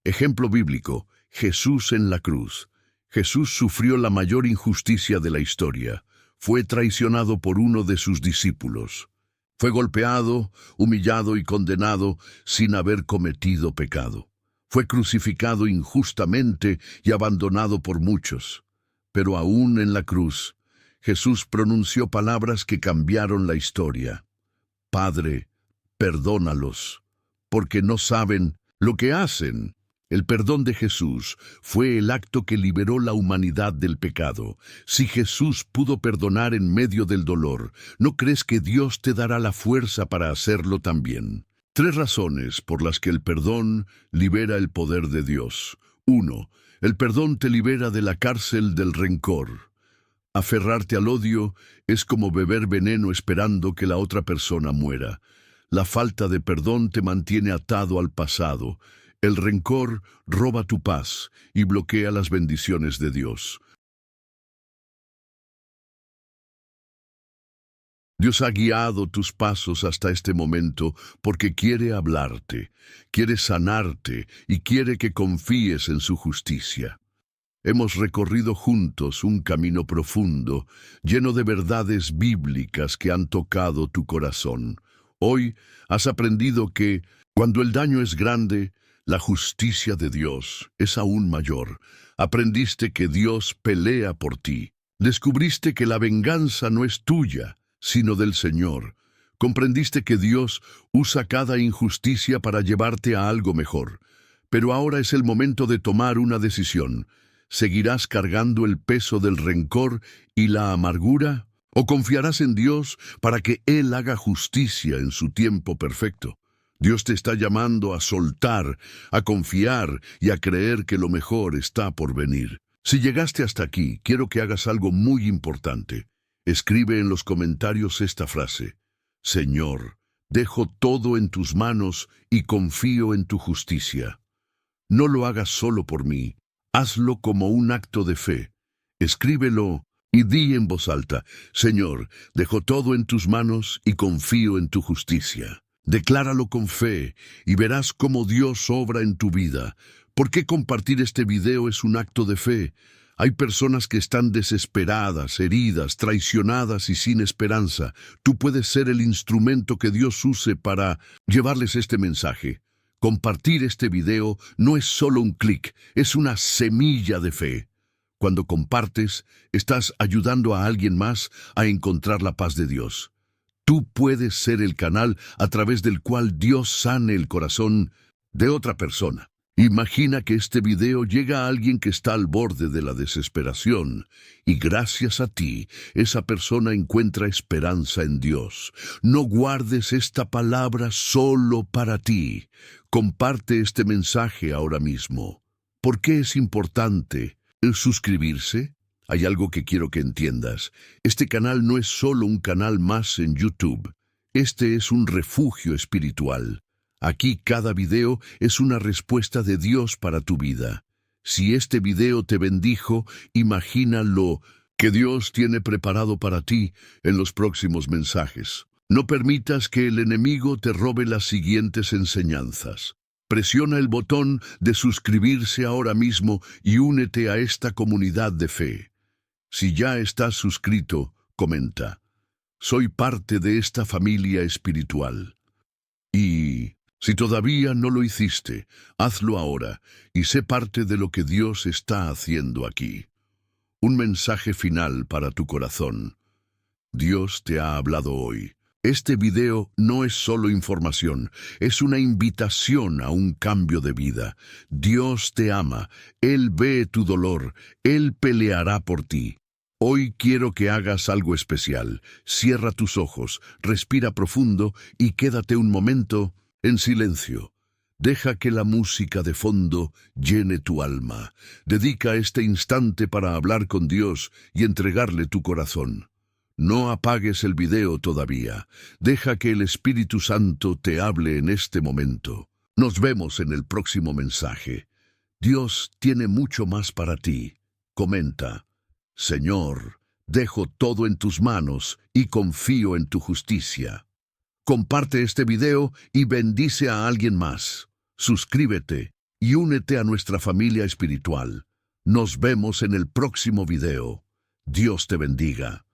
Ejemplo bíblico: Jesús en la cruz. Jesús sufrió la mayor injusticia de la historia. Fue traicionado por uno de sus discípulos. Fue golpeado, humillado y condenado sin haber cometido pecado. Fue crucificado injustamente y abandonado por muchos. Pero aún en la cruz, Jesús pronunció palabras que cambiaron la historia. Padre, perdónalos, porque no saben lo que hacen. El perdón de Jesús fue el acto que liberó la humanidad del pecado. Si Jesús pudo perdonar en medio del dolor, ¿no crees que Dios te dará la fuerza para hacerlo también? 3 razones por las que el perdón libera el poder de Dios. 1. El perdón te libera de la cárcel del rencor. Aferrarte al odio es como beber veneno esperando que la otra persona muera. La falta de perdón te mantiene atado al pasado. El rencor roba tu paz y bloquea las bendiciones de Dios. Dios ha guiado tus pasos hasta este momento porque quiere hablarte, quiere sanarte y quiere que confíes en su justicia. Hemos recorrido juntos un camino profundo, lleno de verdades bíblicas que han tocado tu corazón. Hoy has aprendido que, cuando el daño es grande, la justicia de Dios es aún mayor. Aprendiste que Dios pelea por ti. Descubriste que la venganza no es tuya, sino del Señor. Comprendiste que Dios usa cada injusticia para llevarte a algo mejor. Pero ahora es el momento de tomar una decisión. ¿Seguirás cargando el peso del rencor y la amargura? ¿O confiarás en Dios para que Él haga justicia en su tiempo perfecto? Dios te está llamando a soltar, a confiar y a creer que lo mejor está por venir. Si llegaste hasta aquí, quiero que hagas algo muy importante. Escribe en los comentarios esta frase: Señor, dejo todo en tus manos y confío en tu justicia. No lo hagas solo por mí. Hazlo como un acto de fe. Escríbelo y di en voz alta: Señor, dejo todo en tus manos y confío en tu justicia. Decláralo con fe y verás cómo Dios obra en tu vida. ¿Por qué compartir este video es un acto de fe? Hay personas que están desesperadas, heridas, traicionadas y sin esperanza. Tú puedes ser el instrumento que Dios use para llevarles este mensaje. Compartir este video no es solo un clic, es una semilla de fe. Cuando compartes, estás ayudando a alguien más a encontrar la paz de Dios. Tú puedes ser el canal a través del cual Dios sane el corazón de otra persona. Imagina que este video llega a alguien que está al borde de la desesperación y gracias a ti, esa persona encuentra esperanza en Dios. No guardes esta palabra solo para ti. Comparte este mensaje ahora mismo. ¿Por qué es importante suscribirse? Hay algo que quiero que entiendas. Este canal no es solo un canal más en YouTube. Este es un refugio espiritual. Aquí cada video es una respuesta de Dios para tu vida. Si este video te bendijo, imagina lo que Dios tiene preparado para ti en los próximos mensajes. No permitas que el enemigo te robe las siguientes enseñanzas. Presiona el botón de suscribirse ahora mismo y únete a esta comunidad de fe. Si ya estás suscrito, comenta: soy parte de esta familia espiritual. Y si todavía no lo hiciste, hazlo ahora y sé parte de lo que Dios está haciendo aquí. Un mensaje final para tu corazón. Dios te ha hablado hoy. Este video no es solo información, es una invitación a un cambio de vida. Dios te ama, Él ve tu dolor, Él peleará por ti. Hoy quiero que hagas algo especial. Cierra tus ojos, respira profundo y quédate un momento en silencio. Deja que la música de fondo llene tu alma. Dedica este instante para hablar con Dios y entregarle tu corazón. No apagues el video todavía. Deja que el Espíritu Santo te hable en este momento. Nos vemos en el próximo mensaje. Dios tiene mucho más para ti. Comenta: Señor, dejo todo en tus manos y confío en tu justicia. Comparte este video y bendice a alguien más. Suscríbete y únete a nuestra familia espiritual. Nos vemos en el próximo video. Dios te bendiga.